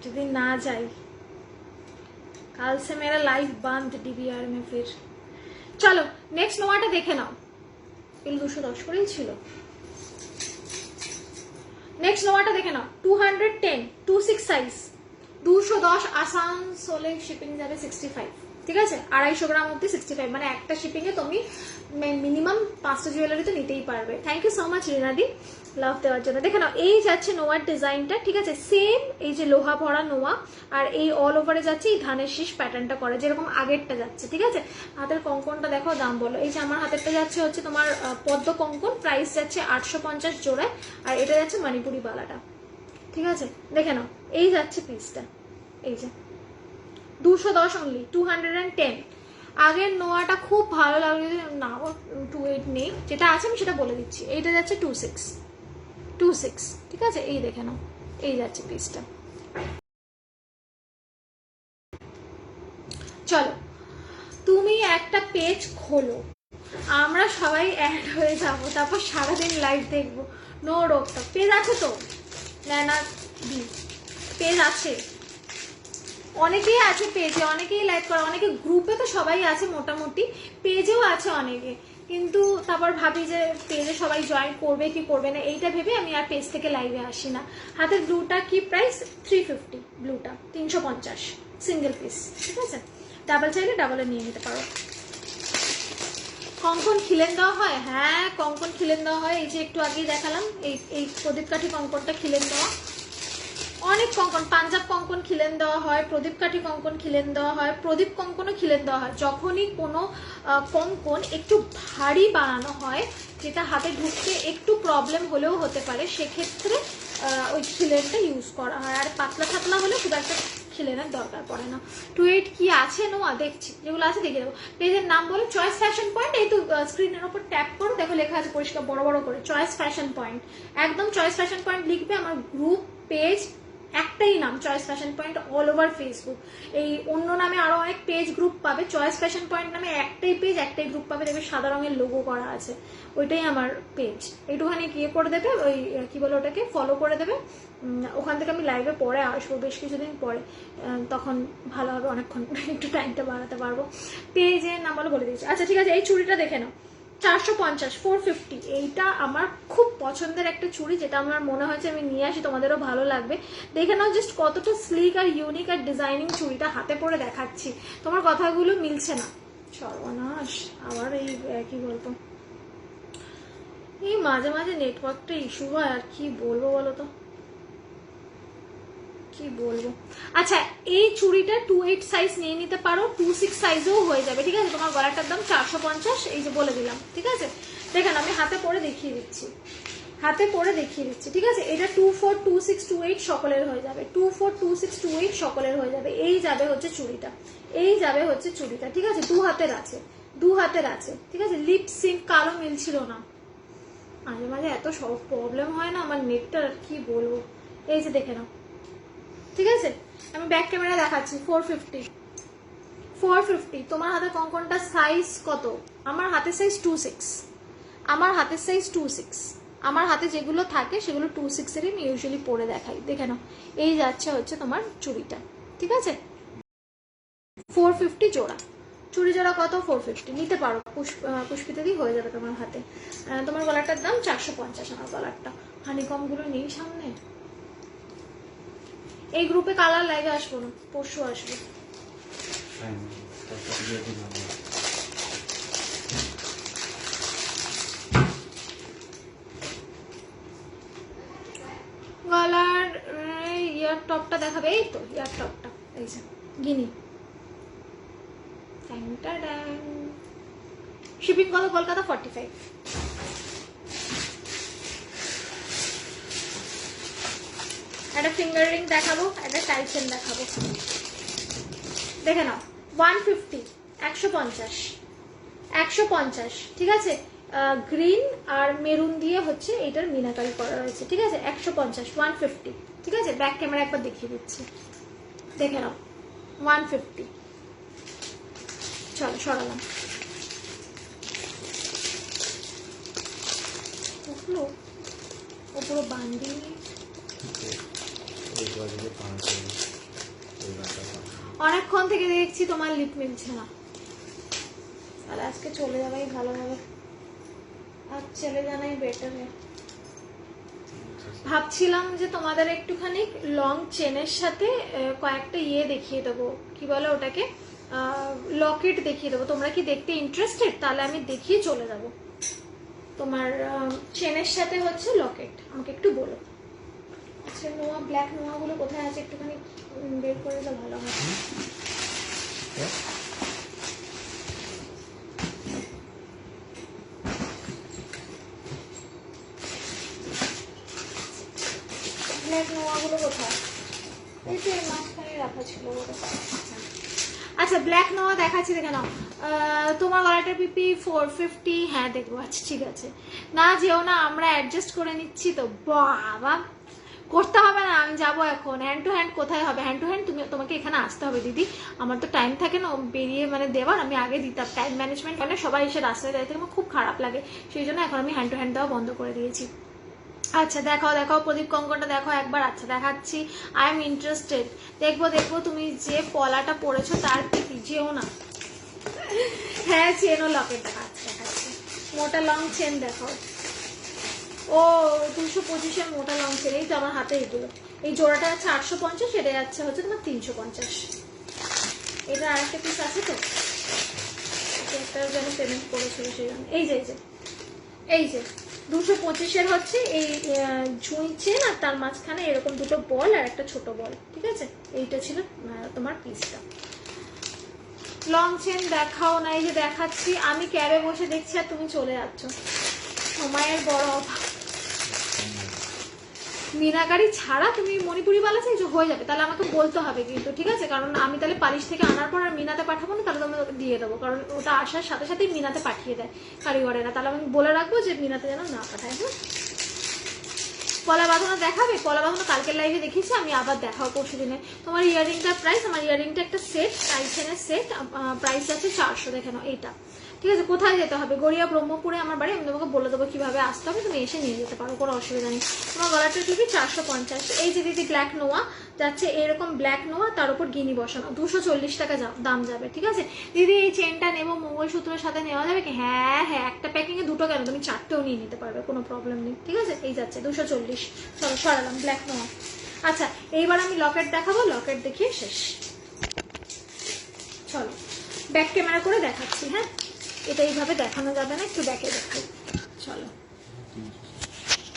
S1: যদি না যাই। কাল সে মেরা লাইভ বন্ধ DVR में फिर। চলো নেক্সট নোয়াটা দেখে নাও, এগুলো 210 করেই ছিল। নেক্সট নোয়াটা দেখে নাও, 210 26 সাইজ, 210 আসানসোলে শিপিং যাবে 65, ঠিক আছে, 250 গ্রাম অব্দি 65, মানে একটা শিপিং এ তুমি মিনিমাম 5টা জুয়েলারি তো নিতেই পারবে। থ্যাংক ইউ সো মাচ রিনাদি লাভ দেওয়ার জন্য। দেখে নাও এই যাচ্ছে নোয়ার ডিজাইনটা, ঠিক আছে, সেম এই যে লোহা ভরা নোয়া, আর এই অল ওভারে যাচ্ছে এই ধানের শীষ প্যাটার্নটা করে যেরকম আগেরটা যাচ্ছে, ঠিক আছে। হাতের কঙ্কনটা দেখো, দাম বলো। এই যে আমার হাতেরটা যাচ্ছে হচ্ছে তোমার পদ্ম কঙ্কন, প্রাইস যাচ্ছে 850 জোড়ায়, আর এটা যাচ্ছে মণিপুরি বালাটা, ঠিক আছে। দেখে নাও এই যাচ্ছে পিসটা, এই যে 210 অনলি, 210। আগের নোয়াটা খুব ভালো লাগলো না, ও 28 নেই, যেটা আছে আমি সেটা বলে দিচ্ছি। এইটা যাচ্ছে 26, ঠিক আছে। এই দেখে নাও এই যাচ্ছে পিসটা। চলো তুমি একটা পেজ খোলো, আমরা সবাই অ্যাড হয়ে যাবো, তারপর সারাদিন লাইভ দেখবো, নো রোগটা। পেজ আছে তো না, পেজ আছে, অনেকেই আছে পেজে, অনেকেই লাইভ করে, অনেকে গ্রুপে তো সবাই আছে মোটামুটি, পেজেও আছে অনেকে, কিন্তু তারপর ভাবি যে পেজে সবাই জয়েন করবে কি করবে না, এইটা ভেবে আমি আর পেজ থেকে লাইভে আসি না। হাতের ব্লুটা কি প্রাইস? 350, ব্লুটা 350 সিঙ্গেল পিস, ঠিক আছে। ডাবল চাইলে ডাবলে নিয়ে নিতে পারো। কঙ্কন খিলেন দেওয়া হয়, হ্যাঁ কঙ্কন খিলেন দেওয়া হয়, এই যে একটু আগেই দেখালাম, এই প্রদীপ কাঠি কঙ্কনটা খিলেন দেওয়া। অনেক কঙ্কন, পাঞ্জাব কঙ্কন খিলেন দেওয়া হয়, প্রদীপ কাঠি কঙ্কন খিলেন দেওয়া হয়, প্রদীপ কঙ্কনও খিলেন দেওয়া হয়। যখনই কোনো কঙ্কন একটু ভারী বানানো হয়, যেটা হাতে ঢুকতে একটু প্রবলেম হলেও হতে পারে, সেক্ষেত্রে ওই খিলেনটা ইউজ করা হয়। আর পাতলা থাকলা হলে খুব একটা খিলেনের দরকার পড়ে না। 28 কি আছে নোয়া দেখছি, যেগুলো আছে দেখে দেবো। পেজের নাম বলো চয়েস ফ্যাশন পয়েন্ট, এই তো স্ক্রিনের ওপর ট্যাপ করো, দেখো লেখা আছে পরিষ্কার বড় বড় করে চয়েস ফ্যাশন পয়েন্ট, একদম চয়েস ফ্যাশন পয়েন্ট লিখবে। আমার গ্রুপ পেজ একটাই নাম, choice fashion point, all over Facebook. এই অন্য নামে আরো অনেক পেজ গ্রুপ পাবে, চয়েস ফ্যাশন পয়েন্ট নামে একটাই পেজ একটাই গ্রুপ পাবে, দেখবে সাদা রঙের লোগো করা আছে, ওইটাই আমার পেজ। একটুখানি গিয়ে করে দেবে, ওই কি বলে ওটাকে ফলো করে দেবে, ওখান থেকে আমি লাইভে পরে আসবো বেশ কিছুদিন পরে, তখন ভালো হবে, অনেকক্ষণ একটু টাইমটা বাড়াতে পারবো। পেজের নাম বলে দিয়েছি। আচ্ছা ঠিক আছে, এই চুড়িটা দেখে নাও, 450, 450। এইটা আমার খুব পছন্দের একটা চুড়ি, যেটা আমার মনে হয়েছে আমি নিয়ে আসি, তোমাদেরও ভালো লাগবে। দেখে নাও জাস্ট কতটা স্লিক আর ইউনিক আর ডিজাইনিং চুড়িটা, হাতে পরে দেখাচ্ছি, তোমার কথাগুলো মিলছে না। সর্বনাশ, আবার এই কি বলতো, এই মাঝে মাঝে নেটওয়ার্কটা ইস্যু হয়, আর কি বলবো বলো তো, কি বলবো। আচ্ছা এই চুড়িটা 28 সাইজ নিয়ে নিতে পারো, 26 সাইজও হয়ে যাবে, ঠিক আছে। তোমার গলাটার দাম 450, এই যে বলে দিলাম, ঠিক আছে। দেখেন আমি হাতে পরে দেখিয়ে দিচ্ছি, হাতে পরে দেখিয়ে দিচ্ছি, ঠিক আছে। এটা 24, 26, 28 সকলের হয়ে যাবে, 24, 26, 28 সকলের হয়ে যাবে। এই যাবে হচ্ছে চুড়িটা, এই যাবে হচ্ছে চুড়িটা, ঠিক আছে। দু হাতের আছে, দু হাতের আছে, ঠিক আছে। লিপ সিঙ্ক কালো মিলছিল না, মাঝে মাঝে এত সব প্রবলেম হয় না আমার নেটটা, কি বলবো। এই যে দেখে নাও, ঠিক আছে। আমি ব্যাক ক্যামেরা দেখাচ্ছি, 450, 450। তোমার হাতের কঙ্কনটা সাইজ কত? আমার হাতের সাইজ 26, আমার হাতের সাইজ 26। আমার হাতে যেগুলো থাকে সেগুলো 26 এরই আমি ইউজুয়ালি পরে দেখাই। দেখে নাও এই যাচ্ছে হচ্ছে তোমার চুড়িটা, ঠিক আছে। 450 জোড়া, চুড়ি জোড়া কত? 450 নিতে পারো, পুষ্পিতেই হয়ে যাবে তোমার হাতে। তোমার গলাটার দাম 450, আমার গলারটা। হানিকমগুলো নেই সামনে। এই গ্রুপে কালার লাইভে আসবো না, পরশু আসবো। গলার ইয়ার টপটা দেখাবে, এই তো ইয়ার টপটা, এই যে গিনি। শিপিং কত? কলকাতা 45। একটা ফিঙ্গার রিং দেখাবো, একটা টাইসেন দেখাবো, দেখে নাও। 150, 150, 150, ঠিক আছে। গ্রিন আর মেরুন দিয়ে হচ্ছে এটার মিনাকারি করা রয়েছে, ঠিক আছে। 150, 150, ঠিক আছে। ব্যাক ক্যামেরা একবার দেখিয়ে দিচ্ছি, দেখে নাও 150। চলো সরালাম। উঠলো, ও পুরো বান্ডিল। অনেকক্ষণ থেকে দেখছি তোমার লিপ মিলছে না, তাহলে আজকে চলে যাবাই ভালো হবে, আর চলে জানাই বেটার। ভাবছিলাম যে তোমাদের একটুখানি লং চেনের সাথে কয়েকটা ইয়ে দেখিয়ে দেবো, কি বলে ওটাকে, লকেট দেখিয়ে দেবো। তোমরা কি দেখতে ইন্টারেস্টেড? তাহলে আমি দেখিয়ে চলে যাবো। তোমার চেনের সাথে হচ্ছে লকেট, আমাকে একটু বলো। আচ্ছা নোয়া, ব্ল্যাক নোয়াগুলো কোথায় আছে একটুখানি বের করে দিলে ভালো হয়। ব্ল্যাক নোয়াগুলো কোথায়? এই তো এর মাঝখানে রাখা ছিল ওটা। আচ্ছা ব্ল্যাক নোয়া দেখাচ্ছি, দেখে নাও। তোমার গলাটা পিপি 450। হ্যাঁ দেখবো, আচ্ছা ঠিক আছে। না যেও না, আমরা অ্যাডজাস্ট করে নিচ্ছি তো। বাবা করতে হবে না, আমি যাবো এখন। হ্যান্ড টু হ্যান্ড কোথায় হবে? হ্যান্ড টু হ্যান্ড তোমাকে এখানে আসতে হবে দিদি, আমার তো টাইম থাকে না বেরিয়ে মানে দেওয়ার। আমি আগে দিতাম, টাইম ম্যানেজমেন্ট মানে সবাই এসে রাস্তায় দাঁড়িয়ে থেকে আমার খুব খারাপ লাগে, সেই জন্য এখন আমি হ্যান্ড টু হ্যান্ড দেওয়া বন্ধ করে দিয়েছি। আচ্ছা দেখাও দেখাও প্রদীপ কঙ্কনটা দেখো একবার। আচ্ছা দেখাচ্ছি, আই এম ইন্টারেস্টেড। দেখবো দেখবো, তুমি যে পলাটা পরেছো তার কি যেও না। হ্যাঁ চেন ও লকেট দেখাচ্ছি, দেখাচ্ছি। মোটা লং চেন দেখাও। ও 225-এর মোটা লং চেন, এই তো আমার হাতে এগুলো। এই জোড়াটা আছে 850, এটা যাচ্ছে হচ্ছে তোমার 350। এটা আরেকটা পিস আছে তো, একটা যেন পেমেন্ট করেছিল সেই জন্য। এই যে এই যে 225-এর হচ্ছে এই ঝুঁই চেন, আর তার মাঝখানে এরকম দুটো বল আর একটা ছোট বল, ঠিক আছে? এইটা ছিল তোমার পিসটা। লং চেন দেখাও না, এই যে দেখাচ্ছি। আমি ক্যাবে বসে দেখছি আর তুমি চলে যাচ্ছ, সময়ের বড় অভাব। মিনাকারি ছাড়া তুমি মণিপুরি বালা চাইছো, হয়ে যাবে। তাহলে আমাকে বলতে হবে কিন্তু, ঠিক আছে? কারণ আমি তাহলে পালিশ থেকে আনার পর আর মিনাতে পাঠাবো না, তাহলে তোমাকে দিয়ে দেবো, কারণ ওটা আসার সাথে সাথেই মিনাতে পাঠিয়ে দেয় কারিগরেরা। তাহলে আমি বলে রাখবো যে মিনাতে যেন না পাঠায়। হ্যাঁ পলা বাঁধানো দেখাবে? পলা বাঁধানো কালকের লাইভে দেখিয়েছি, আমি আবার দেখাবো পরশু দিনে। তোমার ইয়ারিংটার প্রাইস, আমার ইয়ারিংটা একটা সেট, টাইসেনের সেট, প্রাইস আছে 400। দেখে নাও এইটা, ঠিক আছে? কোথায় যেতে হবে? গড়িয়া ব্রহ্মপুরে আমার বাড়ি, আমি তোমাকে বলে দেবো কিভাবে আসতে হবে, তুমি এসে নিয়ে যেতে পারো, কোনো অসুবিধা নেই। তোমার গলাটা টিপি 450। এই যে দিদি ব্ল্যাক নোয়া যাচ্ছে, এরকম ব্ল্যাক নোয়া, তার উপর গিনি বসানো, 240 টাকা দাম যাবে, ঠিক আছে? দিদি এই চেনটা নেবো, মঙ্গলসূত্রের সাথে নেওয়া যাবে কি? হ্যাঁ হ্যাঁ, একটা প্যাকিংয়ে দুটো কেন, তুমি 4টেও নিয়ে নিতে পারবে, কোনো প্রবলেম নেই, ঠিক আছে? এই যাচ্ছে 240। চলো সরালাম ব্ল্যাক নোয়া। আচ্ছা এইবার আমি লকেট দেখাবো, লকেট দেখিয়ে শেষ। চলো ব্যাক ক্যামেরা করে দেখাচ্ছি। হ্যাঁ এটা এইভাবে দেখানো যাবে না, একটু ব্যাকে দেখাই। চলো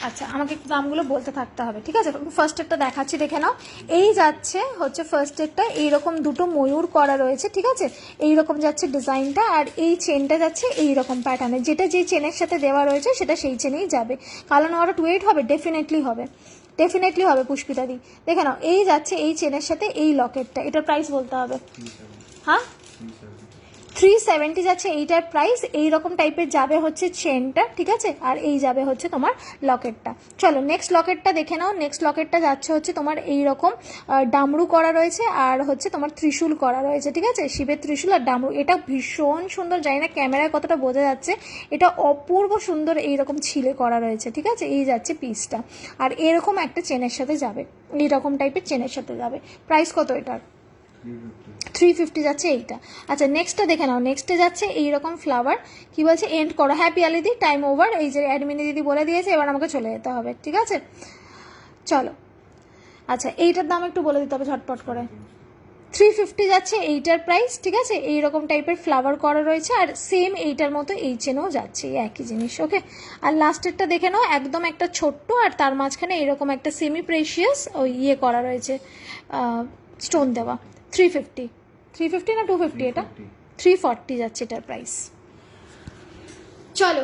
S1: আচ্ছা আমাকে একটু দামগুলো বলতে থাকতে হবে, ঠিক আছে? ফার্স্ট একটা দেখাচ্ছি, দেখে নাও। এই যাচ্ছে হচ্ছে ফার্স্ট একটা এইরকম দুটো ময়ূর করা রয়েছে, ঠিক আছে? এইরকম যাচ্ছে ডিজাইনটা, আর এই চেনটা যাচ্ছে এইরকম প্যাটার্নে, যেটা যে চেনের সাথে দেওয়া রয়েছে সেটা সেই চেনেই যাবে। কালো নোয়াটা 28 হবে, ডেফিনেটলি হবে, ডেফিনেটলি হবে পুষ্পিতা দি। দেখে নাও এই যাচ্ছে এই চেনের সাথে এই লকেটটা, এটার প্রাইস বলতে হবে। হ্যাঁ 370 যাচ্ছে এইটার প্রাইস। এইরকম টাইপের যাবে হচ্ছে চেনটা, ঠিক আছে? আর এই যাবে হচ্ছে তোমার লকেটটা। চলো নেক্সট লকেটটা দেখে নাও। নেক্সট লকেটটা যাচ্ছে হচ্ছে তোমার এইরকম ডামরু করা রয়েছে, আর হচ্ছে তোমার ত্রিশূল করা রয়েছে, ঠিক আছে? শিবের ত্রিশূল আর ডামরু, এটা ভীষণ সুন্দর, জানি না ক্যামেরায় কতটা বোঝা যাচ্ছে, এটা অপূর্ব সুন্দর এইরকম ছিলে করা রয়েছে, ঠিক আছে? এই যাচ্ছে পিসটা, আর এরকম একটা চেনের সাথে যাবে, এইরকম টাইপের চেনের সাথে যাবে। প্রাইস কত এটার? 350 যাচ্ছে এইটা। আচ্ছা নেক্সটটা দেখে নাও। নেক্সটে যাচ্ছে এইরকম ফ্লাওয়ার, কি বলছে এন্ড করো। হ্যাঁ পিয়ালিদি টাইম ওভার, এই যে অ্যাডমিনি দিদি বলে দিয়েছে, এবার আমাকে চলে যেতে হবে, ঠিক আছে? চলো আচ্ছা এইটার দাম একটু বলে দিতে হবে ঝটপট করে। 350 যাচ্ছে এইটার প্রাইস, ঠিক আছে? এইরকম টাইপের ফ্লাওয়ার করা রয়েছে, আর সেম এইটার মতো এই চেনও যাচ্ছে, এই একই জিনিস, ওকে? আর লাস্টেরটা দেখে নাও, একদম একটা ছোট্ট, আর তার মাঝখানে এরকম একটা সেমি প্রেশিয়াস ওই ইয়ে করা রয়েছে, স্টোন দেওয়া। 350 না 250? এটা 340 যাচ্ছে এটার প্রাইস। চলো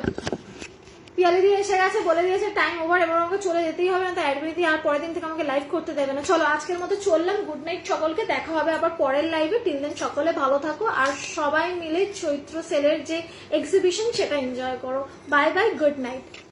S1: পিয়ালি দিয়ে এসে গেছে, বলে দিয়েছে টাইম ওভার, এবার আমাকে চলে যেতেই হবে, না তো অ্যাডমিট দিয়ে আর পরের দিন থেকে আমাকে লাইভ করতে দেবে না। চলো আজকের মতো চললাম, গুড নাইট সকলকে, দেখা হবে আবার পরের লাইভে। টিল দেন সকলে ভালো থাকো, আর সবাই মিলে চৈত্র সেলের যে এক্সিবিশন সেটা এনজয় করো। Bye bye, good night.